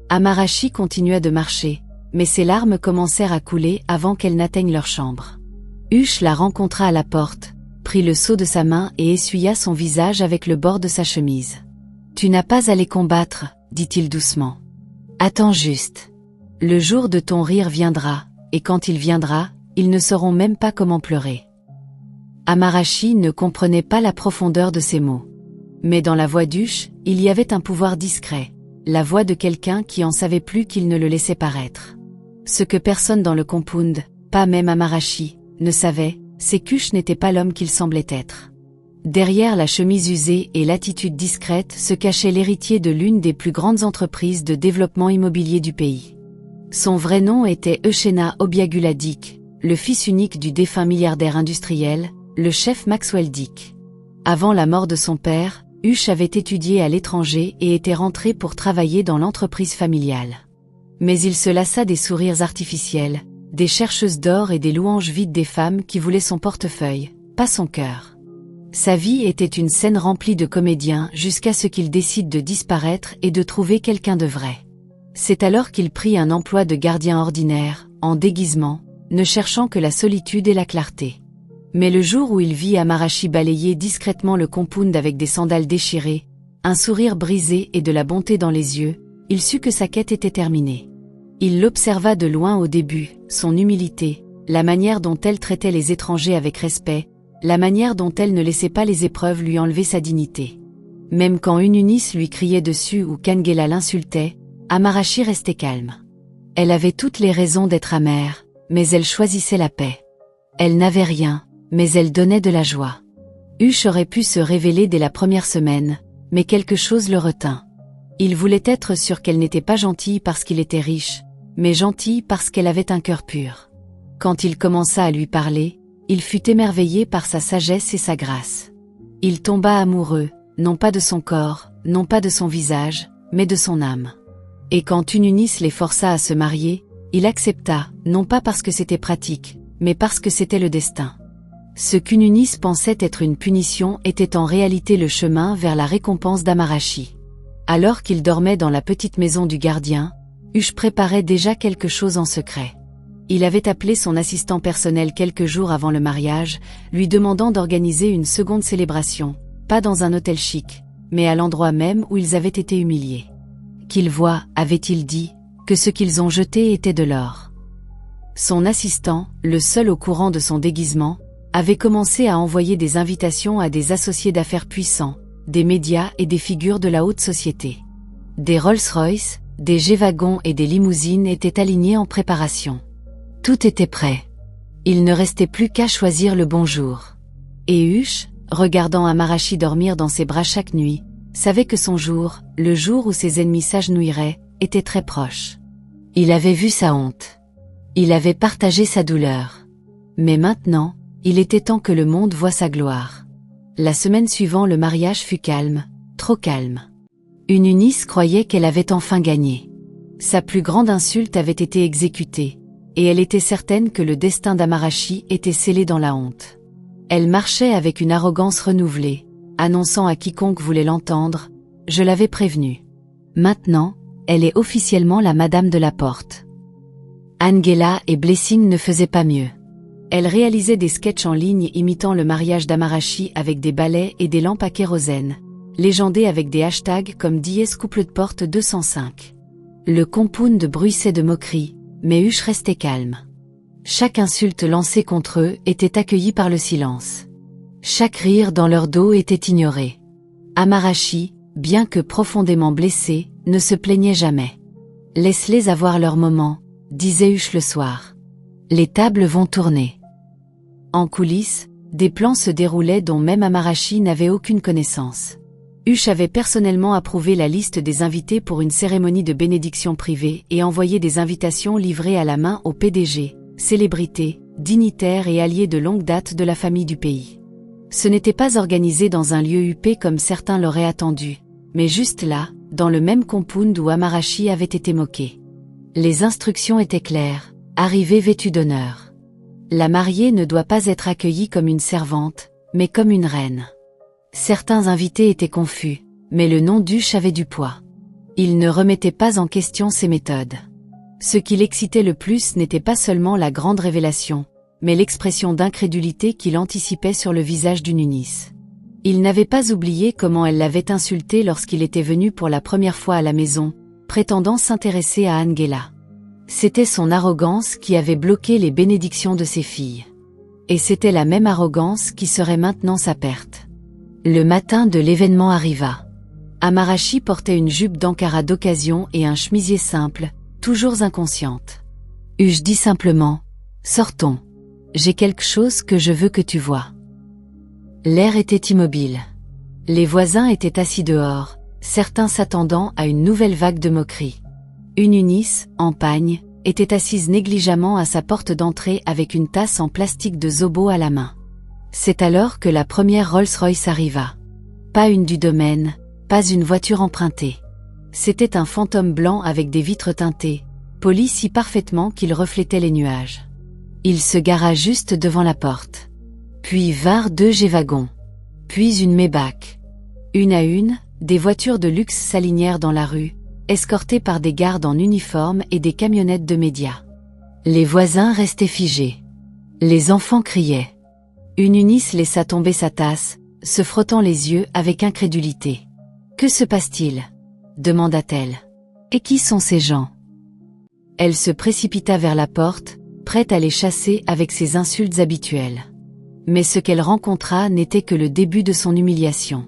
A: Amarachi continua de marcher, mais ses larmes commencèrent à couler avant qu'elle n'atteigne leur chambre. Hush la rencontra à la porte, prit le seau de sa main et essuya son visage avec le bord de sa chemise. « Tu n'as pas à les combattre, dit-il doucement. Attends juste. Le jour de ton rire viendra, et quand il viendra, ils ne sauront même pas comment pleurer. » Amarachi ne comprenait pas la profondeur de ces mots. Mais dans la voix d'Hush, il y avait un pouvoir discret, la voix de quelqu'un qui en savait plus qu'il ne le laissait paraître. Ce que personne dans le compound, pas même Amarachi, ne savait, c'est qu'Hush n'était pas l'homme qu'il semblait être. Derrière la chemise usée et l'attitude discrète se cachait l'héritier de l'une des plus grandes entreprises de développement immobilier du pays. Son vrai nom était Eushena Obiagula Dick, le fils unique du défunt milliardaire industriel, le chef Maxwell Dick. Avant la mort de son père, Hush avait étudié à l'étranger et était rentré pour travailler dans l'entreprise familiale. Mais il se lassa des sourires artificiels, des chercheuses d'or et des louanges vides des femmes qui voulaient son portefeuille, pas son cœur. Sa vie était une scène remplie de comédiens jusqu'à ce qu'il décide de disparaître et de trouver quelqu'un de vrai. C'est alors qu'il prit un emploi de gardien ordinaire, en déguisement, ne cherchant que la solitude et la clarté. Mais le jour où il vit Amarachi balayer discrètement le compound avec des sandales déchirées, un sourire brisé et de la bonté dans les yeux, il sut que sa quête était terminée. Il l'observa de loin au début, son humilité, la manière dont elle traitait les étrangers avec respect, la manière dont elle ne laissait pas les épreuves lui enlever sa dignité. Même quand Ununis lui criait dessus ou qu'Angela l'insultait, Amarachi restait calme. Elle avait toutes les raisons d'être amère, mais elle choisissait la paix. Elle n'avait rien, mais elle donnait de la joie. Hush aurait pu se révéler dès la première semaine, mais quelque chose le retint. Il voulait être sûr qu'elle n'était pas gentille parce qu'il était riche, mais gentille parce qu'elle avait un cœur pur. Quand il commença à lui parler, il fut émerveillé par sa sagesse et sa grâce. Il tomba amoureux, non pas de son corps, non pas de son visage, mais de son âme. Et quand Ununis les força à se marier, il accepta, non pas parce que c'était pratique, mais parce que c'était le destin. Ce qu'Ununis pensait être une punition était en réalité le chemin vers la récompense d'Amarachi. Alors qu'il dormait dans la petite maison du gardien, Hush préparait déjà quelque chose en secret. Il avait appelé son assistant personnel quelques jours avant le mariage, lui demandant d'organiser une seconde célébration, pas dans un hôtel chic, mais à l'endroit même où ils avaient été humiliés. Qu'ils voient, avait-il dit, que ce qu'ils ont jeté était de l'or. Son assistant, le seul au courant de son déguisement, avait commencé à envoyer des invitations à des associés d'affaires puissants, des médias et des figures de la haute société. Des Rolls-Royce, des G-Wagons et des limousines étaient alignés en préparation. Tout était prêt. Il ne restait plus qu'à choisir le bon jour. Et Hush, regardant Amarachi dormir dans ses bras chaque nuit, savait que son jour, le jour où ses ennemis s'agenouilleraient, était très proche. Il avait vu sa honte. Il avait partagé sa douleur. Mais maintenant, il était temps que le monde voie sa gloire. La semaine suivant le mariage fut calme, trop calme. Ununis croyait qu'elle avait enfin gagné. Sa plus grande insulte avait été exécutée, et elle était certaine que le destin d'Amarachi était scellé dans la honte. Elle marchait avec une arrogance renouvelée, annonçant à quiconque voulait l'entendre, « Je l'avais prévenue. » Maintenant, elle est officiellement la madame de la porte. Angela et Blessing ne faisaient pas mieux. Elle réalisait des sketchs en ligne imitant le mariage d'Amarachi avec des balais et des lampes à kérosène, légendés avec des hashtags comme Dies couple de porte 205. Le compound bruissait de moqueries, mais Hush restait calme. Chaque insulte lancée contre eux était accueillie par le silence. Chaque rire dans leur dos était ignoré. Amarachi, bien que profondément blessé, ne se plaignait jamais. « Laisse-les avoir leur moment », disait Hush le soir. « Les tables vont tourner. » En coulisses, des plans se déroulaient dont même Amarachi n'avait aucune connaissance. Hush avait personnellement approuvé la liste des invités pour une cérémonie de bénédiction privée et envoyé des invitations livrées à la main aux PDG, célébrités, dignitaires et alliés de longue date de la famille du pays. Ce n'était pas organisé dans un lieu huppé comme certains l'auraient attendu, mais juste là, dans le même compound où Amarachi avait été moqué. Les instructions étaient claires, arrivée vêtue d'honneur. La mariée ne doit pas être accueillie comme une servante, mais comme une reine. Certains invités étaient confus, mais le nom d'Hush avait du poids. Il ne remettait pas en question ses méthodes. Ce qui l'excitait le plus n'était pas seulement la grande révélation, mais l'expression d'incrédulité qu'il anticipait sur le visage d'Ununis. Il n'avait pas oublié comment elle l'avait insulté lorsqu'il était venu pour la première fois à la maison, prétendant s'intéresser à Angela. C'était son arrogance qui avait bloqué les bénédictions de ses filles. Et c'était la même arrogance qui serait maintenant sa perte. Le matin de l'événement arriva. Amarachi portait une jupe d'Ankara d'occasion et un chemisier simple, toujours inconsciente. Hush dit simplement, « Sortons. J'ai quelque chose que je veux que tu vois. » L'air était immobile. Les voisins étaient assis dehors, certains s'attendant à une nouvelle vague de moqueries. Ununis, en pagne, était assise négligemment à sa porte d'entrée avec une tasse en plastique de Zobo à la main. C'est alors que la première Rolls-Royce arriva. Pas une du domaine, pas une voiture empruntée. C'était un fantôme blanc avec des vitres teintées, poli si parfaitement qu'il reflétait les nuages. Il se gara juste devant la porte. Puis vinrent 2 G-Wagons. Puis une Maybach. Une à une, des voitures de luxe s'alignèrent dans la rue, escortées par des gardes en uniforme et des camionnettes de médias. Les voisins restaient figés. Les enfants criaient. Ununis laissa tomber sa tasse, se frottant les yeux avec incrédulité. « Que se passe-t-il » demanda-t-elle. « Et qui sont ces gens ?» Elle se précipita vers la porte, prête à les chasser avec ses insultes habituelles. Mais ce qu'elle rencontra n'était que le début de son humiliation.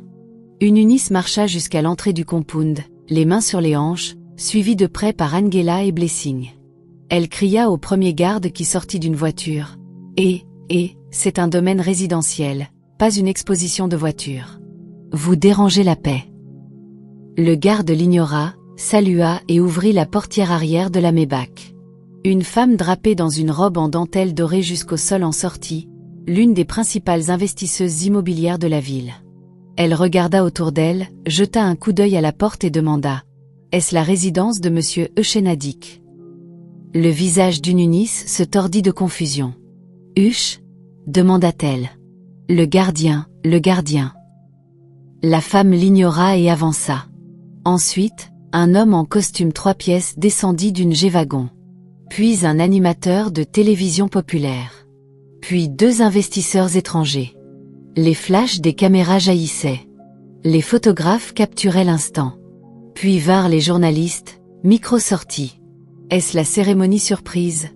A: Ununis marcha jusqu'à l'entrée du compound, les mains sur les hanches, suivie de près par Angela et Blessing. Elle cria au premier garde qui sortit d'une voiture. C'est un domaine résidentiel, pas une exposition de voitures. Vous dérangez la paix. Le garde l'ignora, salua et ouvrit la portière arrière de la Maybach. Une femme drapée dans une robe en dentelle dorée jusqu'au sol en sortit, l'une des principales investisseuses immobilières de la ville. Elle regarda autour d'elle, jeta un coup d'œil à la porte et demanda « Est-ce la résidence de monsieur Euchenadik ?» Le visage d'Ununis se tordit de confusion. « Huche ?» demanda-t-elle. « Le gardien, le gardien. » La femme l'ignora et avança. Ensuite, un homme en costume 3 pièces descendit d'une G-Wagon. Puis un animateur de télévision populaire. Puis 2 investisseurs étrangers. Les flashs des caméras jaillissaient. Les photographes capturaient l'instant. Puis vinrent les journalistes, micro sortis. « Est-ce la cérémonie surprise ?»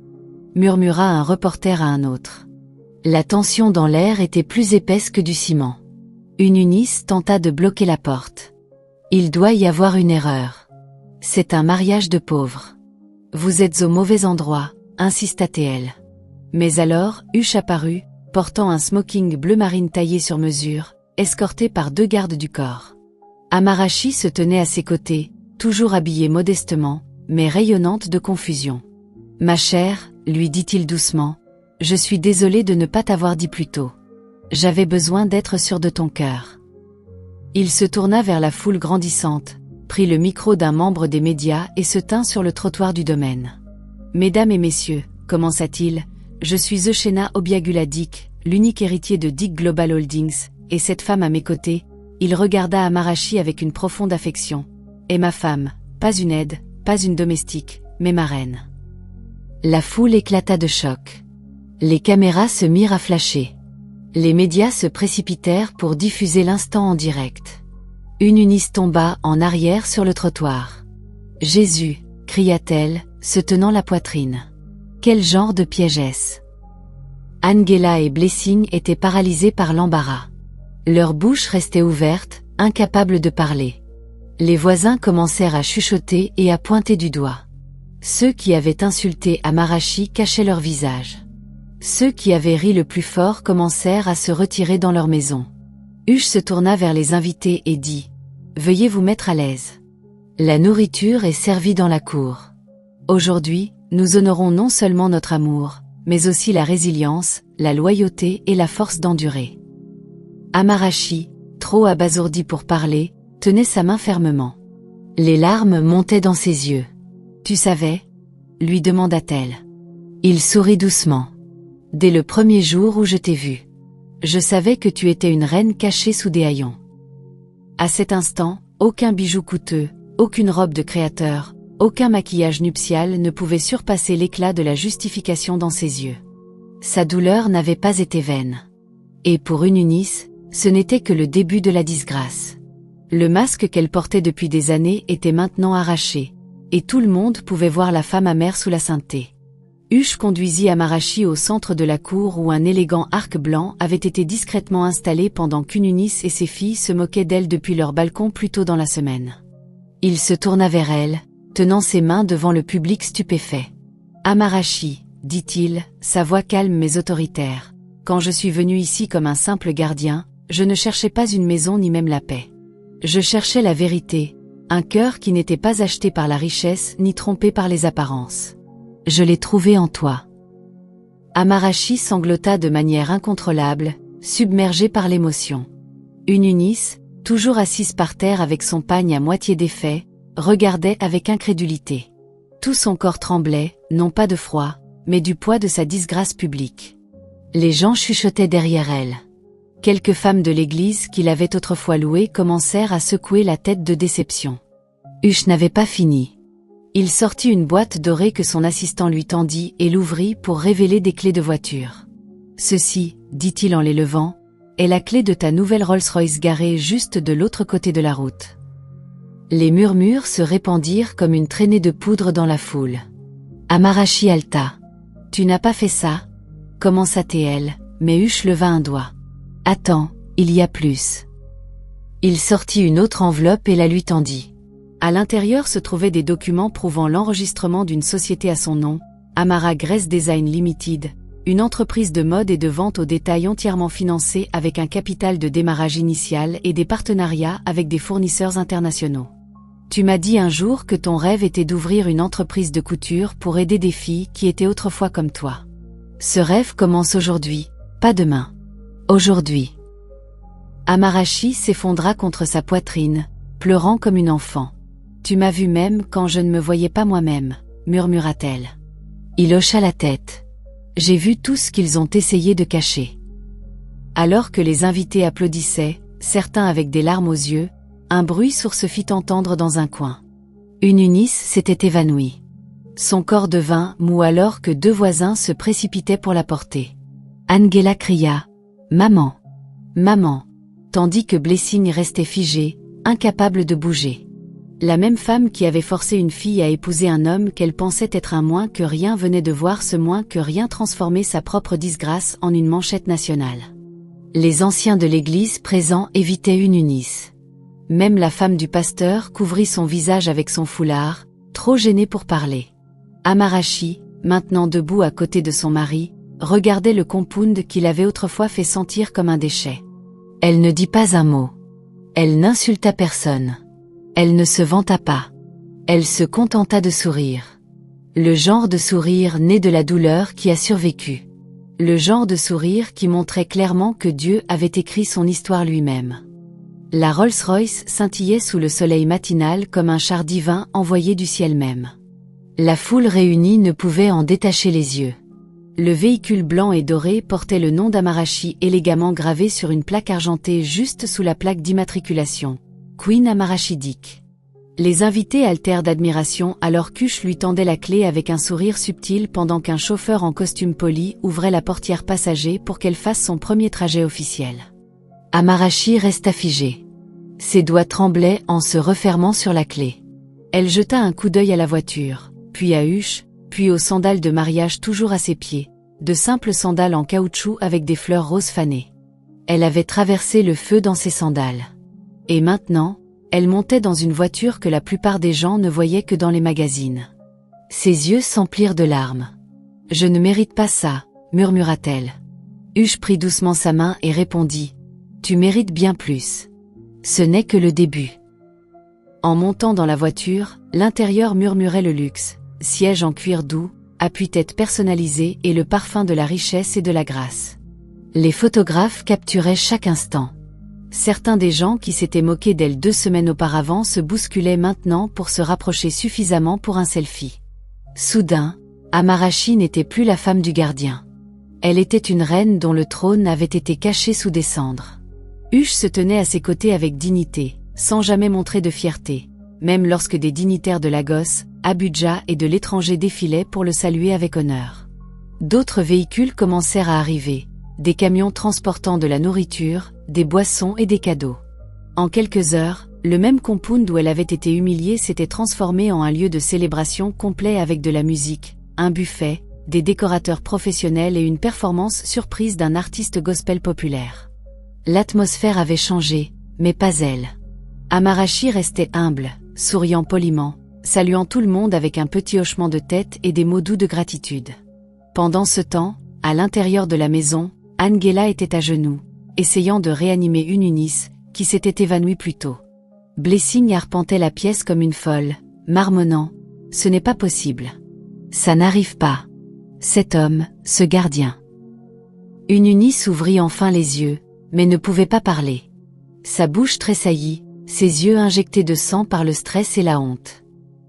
A: murmura un reporter à un autre. La tension dans l'air était plus épaisse que du ciment. Ununis tenta de bloquer la porte. « Il doit y avoir une erreur. C'est un mariage de pauvres. Vous êtes au mauvais endroit, insista-t-elle. Mais alors, Huche apparut, portant un smoking bleu marine taillé sur mesure, escorté par 2 gardes du corps. Amarachi se tenait à ses côtés, toujours habillée modestement, mais rayonnante de confusion. « Ma chère, lui dit-il doucement, je suis désolé de ne pas t'avoir dit plus tôt. J'avais besoin d'être sûr de ton cœur. » Il se tourna vers la foule grandissante, prit le micro d'un membre des médias et se tint sur le trottoir du domaine. « Mesdames et messieurs, commença-t-il, je suis Euchena Obiagula-Dick, l'unique héritier de Dick Global Holdings, et cette femme à mes côtés. » Il regarda Amarachi avec une profonde affection. « Et ma femme, pas une aide, pas une domestique, mais ma reine. » La foule éclata de choc. Les caméras se mirent à flasher. Les médias se précipitèrent pour diffuser l'instant en direct. Ununis tomba en arrière sur le trottoir. « Jésus !» cria-t-elle, se tenant la poitrine. « Quel genre de piège est-ce ?» Angela et Blessing étaient paralysés par l'embarras. Leur bouche restait ouverte, incapables de parler. Les voisins commencèrent à chuchoter et à pointer du doigt. Ceux qui avaient insulté Amarachi cachaient leur visage. Ceux qui avaient ri le plus fort commencèrent à se retirer dans leur maison. Huche se tourna vers les invités et dit « Veuillez vous mettre à l'aise. La nourriture est servie dans la cour. Aujourd'hui, nous honorons non seulement notre amour, mais aussi la résilience, la loyauté et la force d'endurer. » Amarachi, trop abasourdi pour parler, tenait sa main fermement. Les larmes montaient dans ses yeux. « Tu savais ?» lui demanda-t-elle. Il sourit doucement. « Dès le premier jour où je t'ai vu. Je savais que tu étais une reine cachée sous des haillons. » À cet instant, aucun bijou coûteux, aucune robe de créateur, aucun maquillage nuptial ne pouvait surpasser l'éclat de la justification dans ses yeux. Sa douleur n'avait pas été vaine. Et pour Ununis, ce n'était que le début de la disgrâce. Le masque qu'elle portait depuis des années était maintenant arraché, et tout le monde pouvait voir la femme amère sous la sainteté. Huche conduisit Amarachi au centre de la cour où un élégant arc blanc avait été discrètement installé pendant qu'Ununis et ses filles se moquaient d'elle depuis leur balcon plus tôt dans la semaine. Il se tourna vers elle, tenant ses mains devant le public stupéfait. « Amarachi, dit-il, sa voix calme mais autoritaire, quand je suis venu ici comme un simple gardien, je ne cherchais pas une maison ni même la paix. Je cherchais la vérité, un cœur qui n'était pas acheté par la richesse ni trompé par les apparences. Je l'ai trouvé en toi. » Amarachi sanglota de manière incontrôlable, submergé par l'émotion. Ununis, toujours assise par terre avec son pagne à moitié défait, regardait avec incrédulité. Tout son corps tremblait, non pas de froid, mais du poids de sa disgrâce publique. Les gens chuchotaient derrière elle. Quelques femmes de l'église qui l'avaient autrefois louée commencèrent à secouer la tête de déception. Huche n'avait pas fini. Il sortit une boîte dorée que son assistant lui tendit et l'ouvrit pour révéler des clés de voiture. « Ceci, dit-il en les levant, est la clé de ta nouvelle Rolls-Royce garée juste de l'autre côté de la route. » Les murmures se répandirent comme une traînée de poudre dans la foule. Amarachi haleta. Tu n'as pas fait ça? Commença-t-elle, mais Huche leva un doigt. Attends, il y a plus. Il sortit une autre enveloppe et la lui tendit. À l'intérieur se trouvaient des documents prouvant l'enregistrement d'une société à son nom, Amara Grace Design Limited, une entreprise de mode et de vente au détail entièrement financée avec un capital de démarrage initial et des partenariats avec des fournisseurs internationaux. Tu m'as dit un jour que ton rêve était d'ouvrir une entreprise de couture pour aider des filles qui étaient autrefois comme toi. Ce rêve commence aujourd'hui, pas demain. Aujourd'hui. Amarachi s'effondra contre sa poitrine, pleurant comme une enfant. Tu m'as vu même quand je ne me voyais pas moi-même, murmura-t-elle. Il hocha la tête. J'ai vu tout ce qu'ils ont essayé de cacher. Alors que les invités applaudissaient, certains avec des larmes aux yeux, un bruit sourd se fit entendre dans un coin. Ununis s'était évanouie. Son corps devint mou alors que deux voisins se précipitaient pour la porter. Angela cria « Maman! Maman !» tandis que Blessing restait figée, incapable de bouger. La même femme qui avait forcé une fille à épouser un homme qu'elle pensait être un moins que rien venait de voir ce moins que rien transformer sa propre disgrâce en une manchette nationale. Les anciens de l'église présents évitaient Ununis. Même la femme du pasteur couvrit son visage avec son foulard, trop gênée pour parler. Amarachi, maintenant debout à côté de son mari, regardait le compound qu'il avait autrefois fait sentir comme un déchet. Elle ne dit pas un mot. Elle n'insulta personne. Elle ne se vanta pas. Elle se contenta de sourire. Le genre de sourire né de la douleur qui a survécu. Le genre de sourire qui montrait clairement que Dieu avait écrit son histoire lui-même. La Rolls-Royce scintillait sous le soleil matinal comme un char divin envoyé du ciel même. La foule réunie ne pouvait en détacher les yeux. Le véhicule blanc et doré portait le nom d'Amarachi élégamment gravé sur une plaque argentée juste sous la plaque d'immatriculation. Queen Amarachi Dick. Les invités altèrent d'admiration alors qu'Huche lui tendait la clé avec un sourire subtil pendant qu'un chauffeur en costume poli ouvrait la portière passager pour qu'elle fasse son premier trajet officiel. Amarachi resta figée. Ses doigts tremblaient en se refermant sur la clé. Elle jeta un coup d'œil à la voiture, puis à Huche, puis aux sandales de mariage toujours à ses pieds, de simples sandales en caoutchouc avec des fleurs roses fanées. Elle avait traversé le feu dans ses sandales. Et maintenant, elle montait dans une voiture que la plupart des gens ne voyaient que dans les magazines. Ses yeux s'emplirent de larmes. « Je ne mérite pas ça », murmura-t-elle. Huche prit doucement sa main et répondit « Tu mérites bien plus. Ce n'est que le début. » En montant dans la voiture, l'intérieur murmurait le luxe, siège en cuir doux, appuie-tête personnalisé et le parfum de la richesse et de la grâce. Les photographes capturaient chaque instant. Certains des gens qui s'étaient moqués d'elle 2 semaines auparavant se bousculaient maintenant pour se rapprocher suffisamment pour un selfie. Soudain, Amarachi n'était plus la femme du gardien. Elle était une reine dont le trône avait été caché sous des cendres. Huche se tenait à ses côtés avec dignité, sans jamais montrer de fierté, même lorsque des dignitaires de Lagos, Abuja et de l'étranger défilaient pour le saluer avec honneur. D'autres véhicules commencèrent à arriver, des camions transportant de la nourriture, des boissons et des cadeaux. En quelques heures, le même compound où elle avait été humiliée s'était transformé en un lieu de célébration complet avec de la musique, un buffet, des décorateurs professionnels et une performance surprise d'un artiste gospel populaire. L'atmosphère avait changé, mais pas elle. Amarachi restait humble, souriant poliment, saluant tout le monde avec un petit hochement de tête et des mots doux de gratitude. Pendant ce temps, à l'intérieur de la maison, Angela était à genoux, essayant de réanimer Ununis, qui s'était évanouie plus tôt. Blessing arpentait la pièce comme une folle, marmonnant « Ce n'est pas possible. Ça n'arrive pas. Cet homme, ce gardien. » Ununis ouvrit enfin les yeux, mais ne pouvait pas parler. Sa bouche tressaillit, ses yeux injectés de sang par le stress et la honte.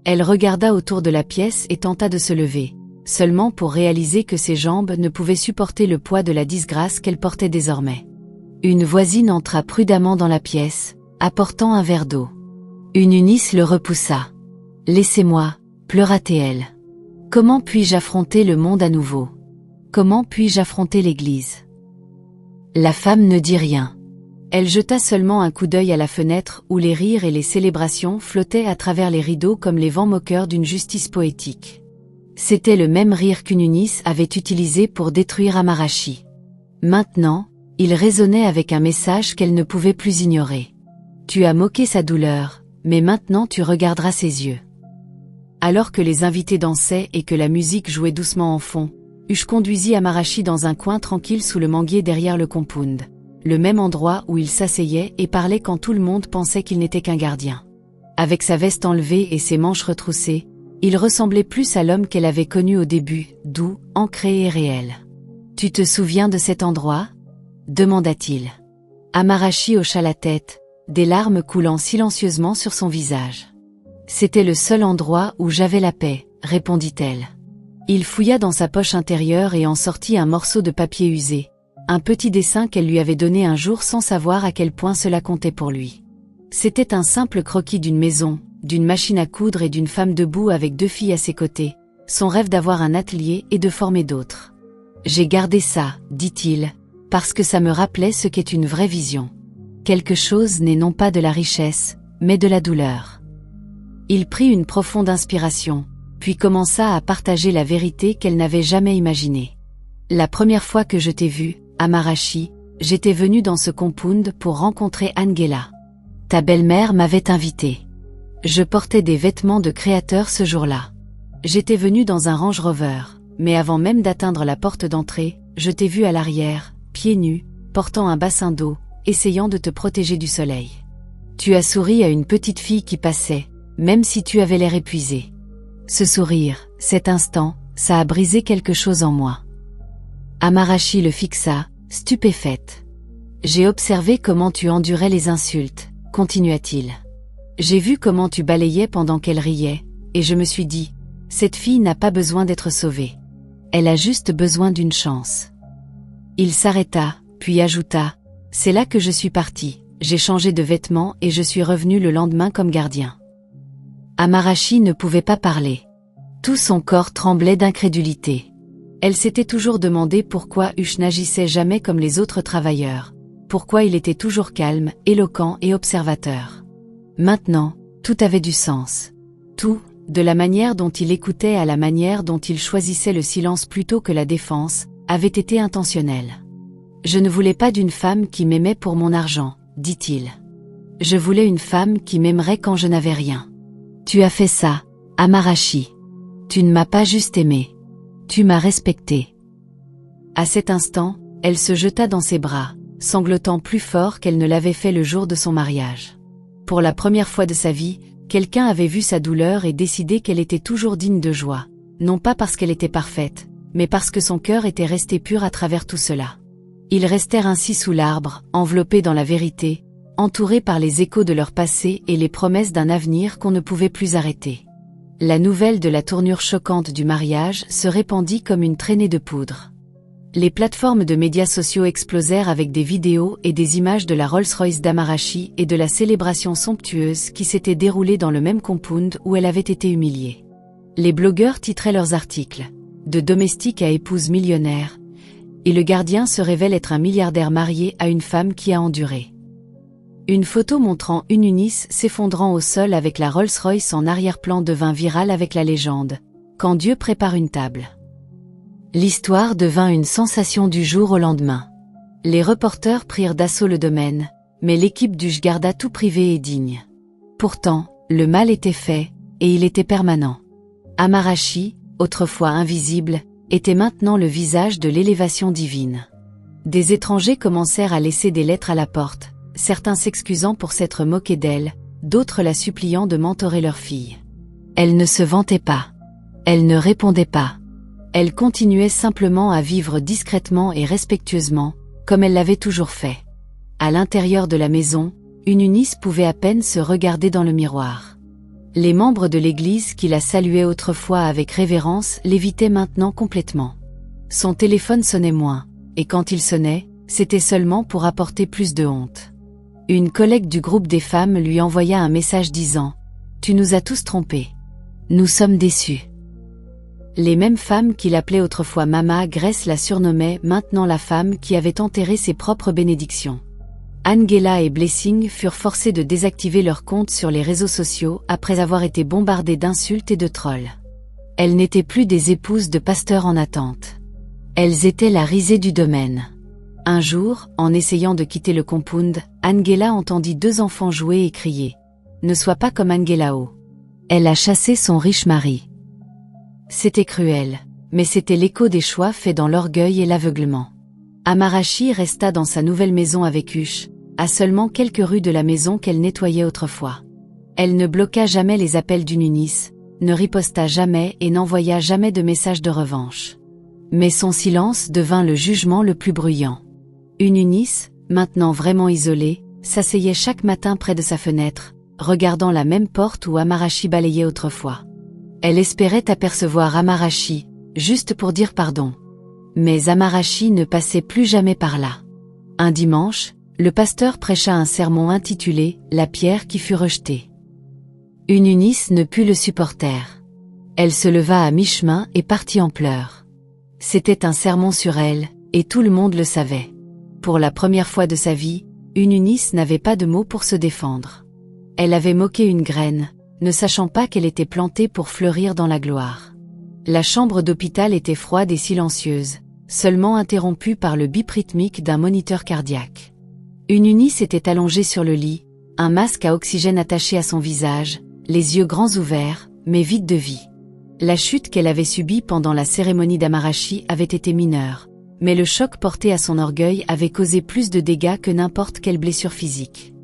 A: Elle regarda autour de la pièce et tenta de se lever, seulement pour réaliser que ses jambes ne pouvaient supporter le poids de la disgrâce qu'elle portait désormais. Une voisine entra prudemment dans la pièce, apportant un verre d'eau. Ununis le repoussa. « Laissez-moi », pleura-t-elle. « Comment puis-je affronter le monde à nouveau? Comment puis-je affronter l'Église ?» La femme ne dit rien. Elle jeta seulement un coup d'œil à la fenêtre où les rires et les célébrations flottaient à travers les rideaux comme les vents moqueurs d'une justice poétique. C'était le même rire qu'Ununis avait utilisé pour détruire Amarachi. Maintenant, il résonnait avec un message qu'elle ne pouvait plus ignorer. Tu as moqué sa douleur, mais maintenant tu regarderas ses yeux. Alors que les invités dansaient et que la musique jouait doucement en fond, Ush conduisit Amarachi dans un coin tranquille sous le manguier derrière le compound, le même endroit où il s'asseyait et parlait quand tout le monde pensait qu'il n'était qu'un gardien. Avec sa veste enlevée et ses manches retroussées, il ressemblait plus à l'homme qu'elle avait connu au début, doux, ancré et réel. « Tu te souviens de cet endroit ?» demanda-t-il. Amarachi hocha la tête, des larmes coulant silencieusement sur son visage. « C'était le seul endroit où j'avais la paix, » répondit-elle. Il fouilla dans sa poche intérieure et en sortit un morceau de papier usé, un petit dessin qu'elle lui avait donné un jour sans savoir à quel point cela comptait pour lui. C'était un simple croquis d'une maison, d'une machine à coudre et d'une femme debout avec 2 filles à ses côtés, son rêve d'avoir un atelier et de former d'autres. « J'ai gardé ça, dit-il, parce que ça me rappelait ce qu'est une vraie vision. Quelque chose n'est non pas de la richesse, mais de la douleur. » Il prit une profonde inspiration, puis commença à partager la vérité qu'elle n'avait jamais imaginée. « La première fois que je t'ai vu, Amarachi, j'étais venu dans ce compound pour rencontrer Angela. Ta belle-mère m'avait invité. Je portais des vêtements de créateur ce jour-là. J'étais venu dans un Range Rover, mais avant même d'atteindre la porte d'entrée, je t'ai vu à l'arrière, pieds nus, portant un bassin d'eau, essayant de te protéger du soleil. Tu as souri à une petite fille qui passait, même si tu avais l'air épuisé. Ce sourire, cet instant, ça a brisé quelque chose en moi. » Amarachi le fixa, stupéfaite. « J'ai observé comment tu endurais les insultes, » continua-t-il. « J'ai vu comment tu balayais pendant qu'elle riait, et je me suis dit, cette fille n'a pas besoin d'être sauvée. Elle a juste besoin d'une chance. » Il s'arrêta, puis ajouta, « C'est là que je suis parti, j'ai changé de vêtements et je suis revenu le lendemain comme gardien. » Amarachi ne pouvait pas parler. Tout son corps tremblait d'incrédulité. Elle s'était toujours demandé pourquoi Ush n'agissait jamais comme les autres travailleurs, pourquoi il était toujours calme, éloquent et observateur. Maintenant, tout avait du sens. Tout, de la manière dont il écoutait à la manière dont il choisissait le silence plutôt que la défense, avait été intentionnel. « Je ne voulais pas d'une femme qui m'aimait pour mon argent, » dit-il. « Je voulais une femme qui m'aimerait quand je n'avais rien. Tu as fait ça, Amarachi. Tu ne m'as pas juste aimé. Tu m'as respecté. » À cet instant, elle se jeta dans ses bras, sanglotant plus fort qu'elle ne l'avait fait le jour de son mariage. Pour la première fois de sa vie, quelqu'un avait vu sa douleur et décidé qu'elle était toujours digne de joie, non pas parce qu'elle était parfaite, mais parce que son cœur était resté pur à travers tout cela. Ils restèrent ainsi sous l'arbre, enveloppés dans la vérité, entourés par les échos de leur passé et les promesses d'un avenir qu'on ne pouvait plus arrêter. La nouvelle de la tournure choquante du mariage se répandit comme une traînée de poudre. Les plateformes de médias sociaux explosèrent avec des vidéos et des images de la Rolls-Royce d'Amarachi et de la célébration somptueuse qui s'était déroulée dans le même compound où elle avait été humiliée. Les blogueurs titraient leurs articles « De domestique à épouse millionnaire » et le gardien se révèle être un milliardaire marié à une femme qui a enduré. Une photo montrant Ununis s'effondrant au sol avec la Rolls-Royce en arrière-plan devint virale avec la légende « Quand Dieu prépare une table ». L'histoire devint une sensation du jour au lendemain. Les reporters prirent d'assaut le domaine, mais l'équipe d'Ush garda tout privé et digne. Pourtant, le mal était fait, et il était permanent. Amarachi, autrefois invisible, était maintenant le visage de l'élévation divine. Des étrangers commencèrent à laisser des lettres à la porte, certains s'excusant pour s'être moqués d'elle, d'autres la suppliant de mentorer leur fille. Elle ne se vantait pas. Elle ne répondait pas. Elle continuait simplement à vivre discrètement et respectueusement, comme elle l'avait toujours fait. À l'intérieur de la maison, Ununis pouvait à peine se regarder dans le miroir. Les membres de l'église qui la saluaient autrefois avec révérence l'évitaient maintenant complètement. Son téléphone sonnait moins, et quand il sonnait, c'était seulement pour apporter plus de honte. Une collègue du groupe des femmes lui envoya un message disant « Tu nous as tous trompés. Nous sommes déçus. » Les mêmes femmes qui l'appelaient autrefois Mama Grace la surnommaient maintenant la femme qui avait enterré ses propres bénédictions. Angela et Blessing furent forcés de désactiver leurs comptes sur les réseaux sociaux après avoir été bombardés d'insultes et de trolls. Elles n'étaient plus des épouses de pasteurs en attente. Elles étaient la risée du domaine. Un jour, en essayant de quitter le compound, Angela entendit 2 enfants jouer et crier. « Ne sois pas comme Angelao. Elle a chassé son riche mari. » C'était cruel, mais c'était l'écho des choix faits dans l'orgueil et l'aveuglement. Amarachi resta dans sa nouvelle maison avec Hush, à seulement quelques rues de la maison qu'elle nettoyait autrefois. Elle ne bloqua jamais les appels d'Ununis, ne riposta jamais et n'envoya jamais de messages de revanche. Mais son silence devint le jugement le plus bruyant. Ununis, maintenant vraiment isolée, s'asseyait chaque matin près de sa fenêtre, regardant la même porte où Amarachi balayait autrefois. Elle espérait apercevoir Amarachi, juste pour dire pardon. Mais Amarachi ne passait plus jamais par là. Un dimanche, le pasteur prêcha un sermon intitulé « La pierre qui fut rejetée ». Ununis ne put le supporter. Elle se leva à mi-chemin et partit en pleurs. C'était un sermon sur elle, et tout le monde le savait. Pour la première fois de sa vie, Ununis n'avait pas de mots pour se défendre. Elle avait moqué une graine, ne sachant pas qu'elle était plantée pour fleurir dans la gloire. La chambre d'hôpital était froide et silencieuse, seulement interrompue par le bip rythmique d'un moniteur cardiaque. Ununis était allongée sur le lit, un masque à oxygène attaché à son visage, les yeux grands ouverts, mais vides de vie. La chute qu'elle avait subie pendant la cérémonie d'Amarachi avait été mineure, mais le choc porté à son orgueil avait causé plus de dégâts que n'importe quelle blessure physique.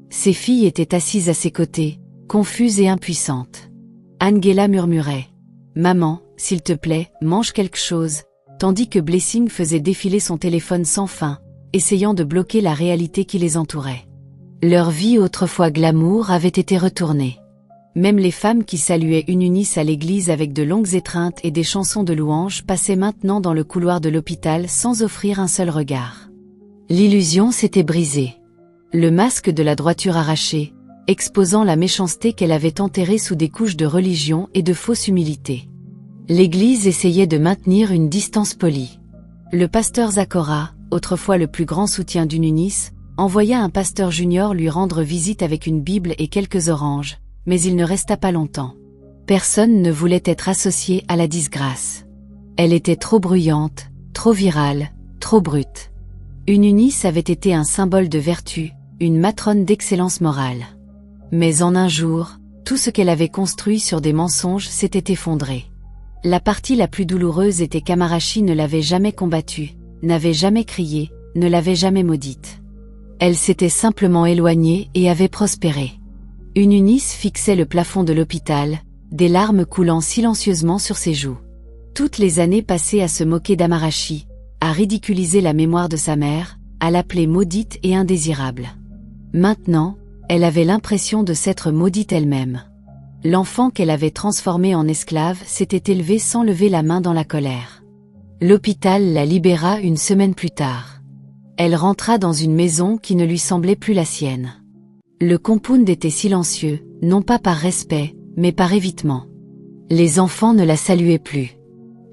A: Ses filles étaient assises à ses côtés, confuses et impuissantes. Angela murmurait « Maman, s'il te plaît, mange quelque chose », tandis que Blessing faisait défiler son téléphone sans fin, essayant de bloquer la réalité qui les entourait. Leur vie autrefois glamour avait été retournée. Même les femmes qui saluaient Ununis à l'église avec de longues étreintes et des chansons de louanges passaient maintenant dans le couloir de l'hôpital sans offrir un seul regard. L'illusion s'était brisée. Le masque de la droiture arraché, exposant la méchanceté qu'elle avait enterrée sous des couches de religion et de fausse humilité. L'Église essayait de maintenir une distance polie. Le pasteur Zachora, autrefois le plus grand soutien d'Ununis, envoya un pasteur junior lui rendre visite avec une Bible et quelques oranges, mais il ne resta pas longtemps. Personne ne voulait être associé à la disgrâce. Elle était trop bruyante, trop virale, trop brute. Ununis avait été un symbole de vertu, une matrone d'excellence morale. Mais en un jour, tout ce qu'elle avait construit sur des mensonges s'était effondré. La partie la plus douloureuse était qu'Amarachi ne l'avait jamais combattue, n'avait jamais crié, ne l'avait jamais maudite. Elle s'était simplement éloignée et avait prospéré. Ununis fixait le plafond de l'hôpital, des larmes coulant silencieusement sur ses joues. Toutes les années passées à se moquer d'Amarachi, à ridiculiser la mémoire de sa mère, à l'appeler maudite et indésirable. Maintenant, elle avait l'impression de s'être maudite elle-même. L'enfant qu'elle avait transformé en esclave s'était élevé sans lever la main dans la colère. L'hôpital la libéra une semaine plus tard. Elle rentra dans une maison qui ne lui semblait plus la sienne. Le compound était silencieux, non pas par respect, mais par évitement. Les enfants ne la saluaient plus.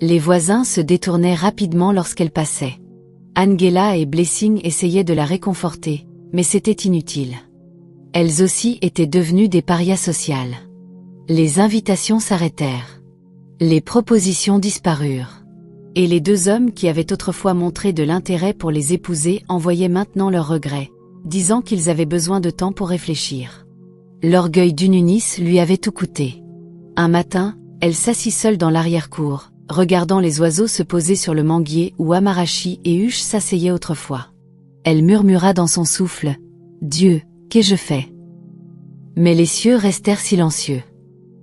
A: Les voisins se détournaient rapidement lorsqu'elle passait. Angela et Blessing essayaient de la réconforter, mais c'était inutile. Elles aussi étaient devenues des parias sociales. Les invitations s'arrêtèrent. Les propositions disparurent. Et les 2 hommes qui avaient autrefois montré de l'intérêt pour les épouser envoyaient maintenant leurs regrets, disant qu'ils avaient besoin de temps pour réfléchir. L'orgueil d'Ununis lui avait tout coûté. Un matin, elle s'assit seule dans l'arrière-cour, regardant les oiseaux se poser sur le manguier où Amarachi et Hush s'asseyaient autrefois. Elle murmura dans son souffle « Dieu, qu'ai-je fait ?» Mais les cieux restèrent silencieux.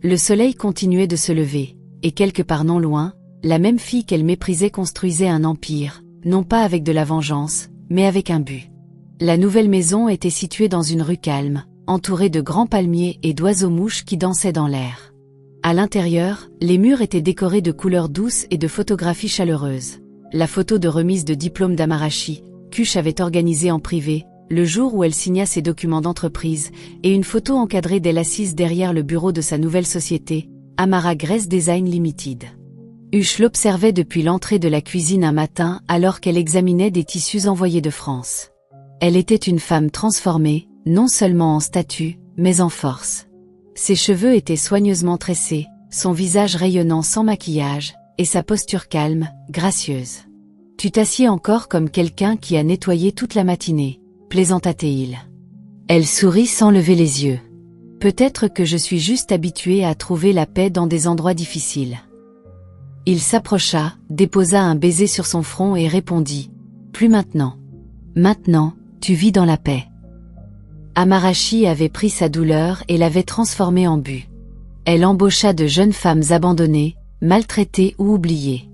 A: Le soleil continuait de se lever, et quelque part non loin, la même fille qu'elle méprisait construisait un empire, non pas avec de la vengeance, mais avec un but. La nouvelle maison était située dans une rue calme, entourée de grands palmiers et d'oiseaux-mouches qui dansaient dans l'air. À l'intérieur, les murs étaient décorés de couleurs douces et de photographies chaleureuses. La photo de remise de diplôme d'Amarachi, qu'Hush avait organisée en privé, le jour où elle signa ses documents d'entreprise, et une photo encadrée d'elle assise derrière le bureau de sa nouvelle société, Amara Grace Design Limited. Hush l'observait depuis l'entrée de la cuisine un matin alors qu'elle examinait des tissus envoyés de France. Elle était une femme transformée, non seulement en statut, mais en force. Ses cheveux étaient soigneusement tressés, son visage rayonnant sans maquillage, et sa posture calme, gracieuse. Tu t'assieds encore comme quelqu'un qui a nettoyé toute la matinée, plaisanta-t-il. Elle sourit sans lever les yeux. Peut-être que je suis juste habituée à trouver la paix dans des endroits difficiles. Il s'approcha, déposa un baiser sur son front et répondit. Plus maintenant. Maintenant, tu vis dans la paix. Amarachi avait pris sa douleur et l'avait transformée en but. Elle embaucha de jeunes femmes abandonnées, maltraitées ou oubliées.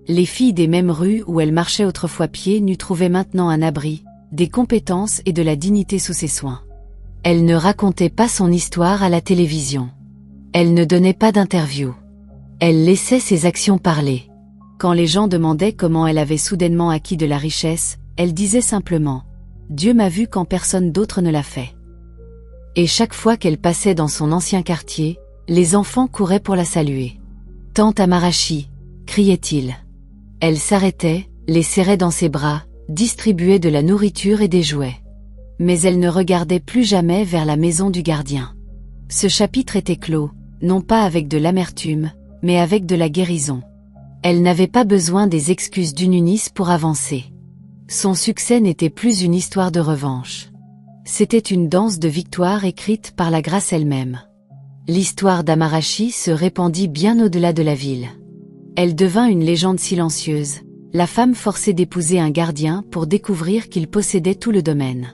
A: Les filles des mêmes rues où elle marchait autrefois pieds nus trouvaient maintenant un abri, des compétences et de la dignité sous ses soins. Elle ne racontait pas son histoire à la télévision. Elle ne donnait pas d'interview. Elle laissait ses actions parler. Quand les gens demandaient comment elle avait soudainement acquis de la richesse, elle disait simplement « Dieu m'a vu quand personne d'autre ne l'a fait ». Et chaque fois qu'elle passait dans son ancien quartier, les enfants couraient pour la saluer. « Tante Amarachi !» criait-il. Elle s'arrêtait, les serrait dans ses bras, distribuait de la nourriture et des jouets. Mais elle ne regardait plus jamais vers la maison du gardien. Ce chapitre était clos, non pas avec de l'amertume, mais avec de la guérison. Elle n'avait pas besoin des excuses d'Ununis pour avancer. Son succès n'était plus une histoire de revanche. C'était une danse de victoire écrite par la grâce elle-même. L'histoire d'Amarachi se répandit bien au-delà de la ville. Elle devint une légende silencieuse, la femme forcée d'épouser un gardien pour découvrir qu'il possédait tout le domaine.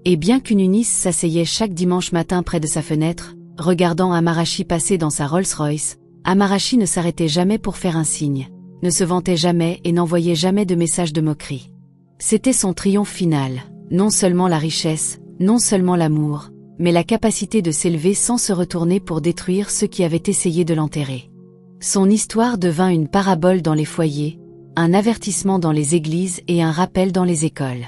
A: Et bien qu'Ununis s'asseyait chaque dimanche matin près de sa fenêtre, regardant Amarachi passer dans sa Rolls-Royce, Amarachi ne s'arrêtait jamais pour faire un signe, ne se vantait jamais et n'envoyait jamais de message de moquerie. C'était son triomphe final, non seulement la richesse, non seulement l'amour, mais la capacité de s'élever sans se retourner pour détruire ceux qui avaient essayé de l'enterrer. Son histoire devint une parabole dans les foyers, un avertissement dans les églises et un rappel dans les écoles.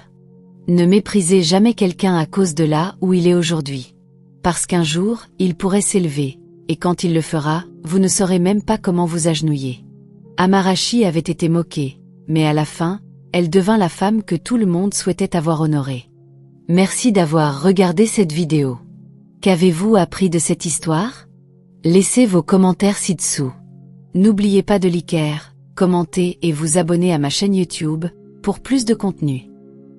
A: Ne méprisez jamais quelqu'un à cause de là où il est aujourd'hui. Parce qu'un jour, il pourrait s'élever, et quand il le fera, vous ne saurez même pas comment vous agenouiller. Amarachi avait été moquée, mais à la fin, elle devint la femme que tout le monde souhaitait avoir honorée. Merci d'avoir regardé cette vidéo. Qu'avez-vous appris de cette histoire? Laissez vos commentaires ci-dessous. N'oubliez pas de liker, commenter et vous abonner à ma chaîne YouTube, pour plus de contenu.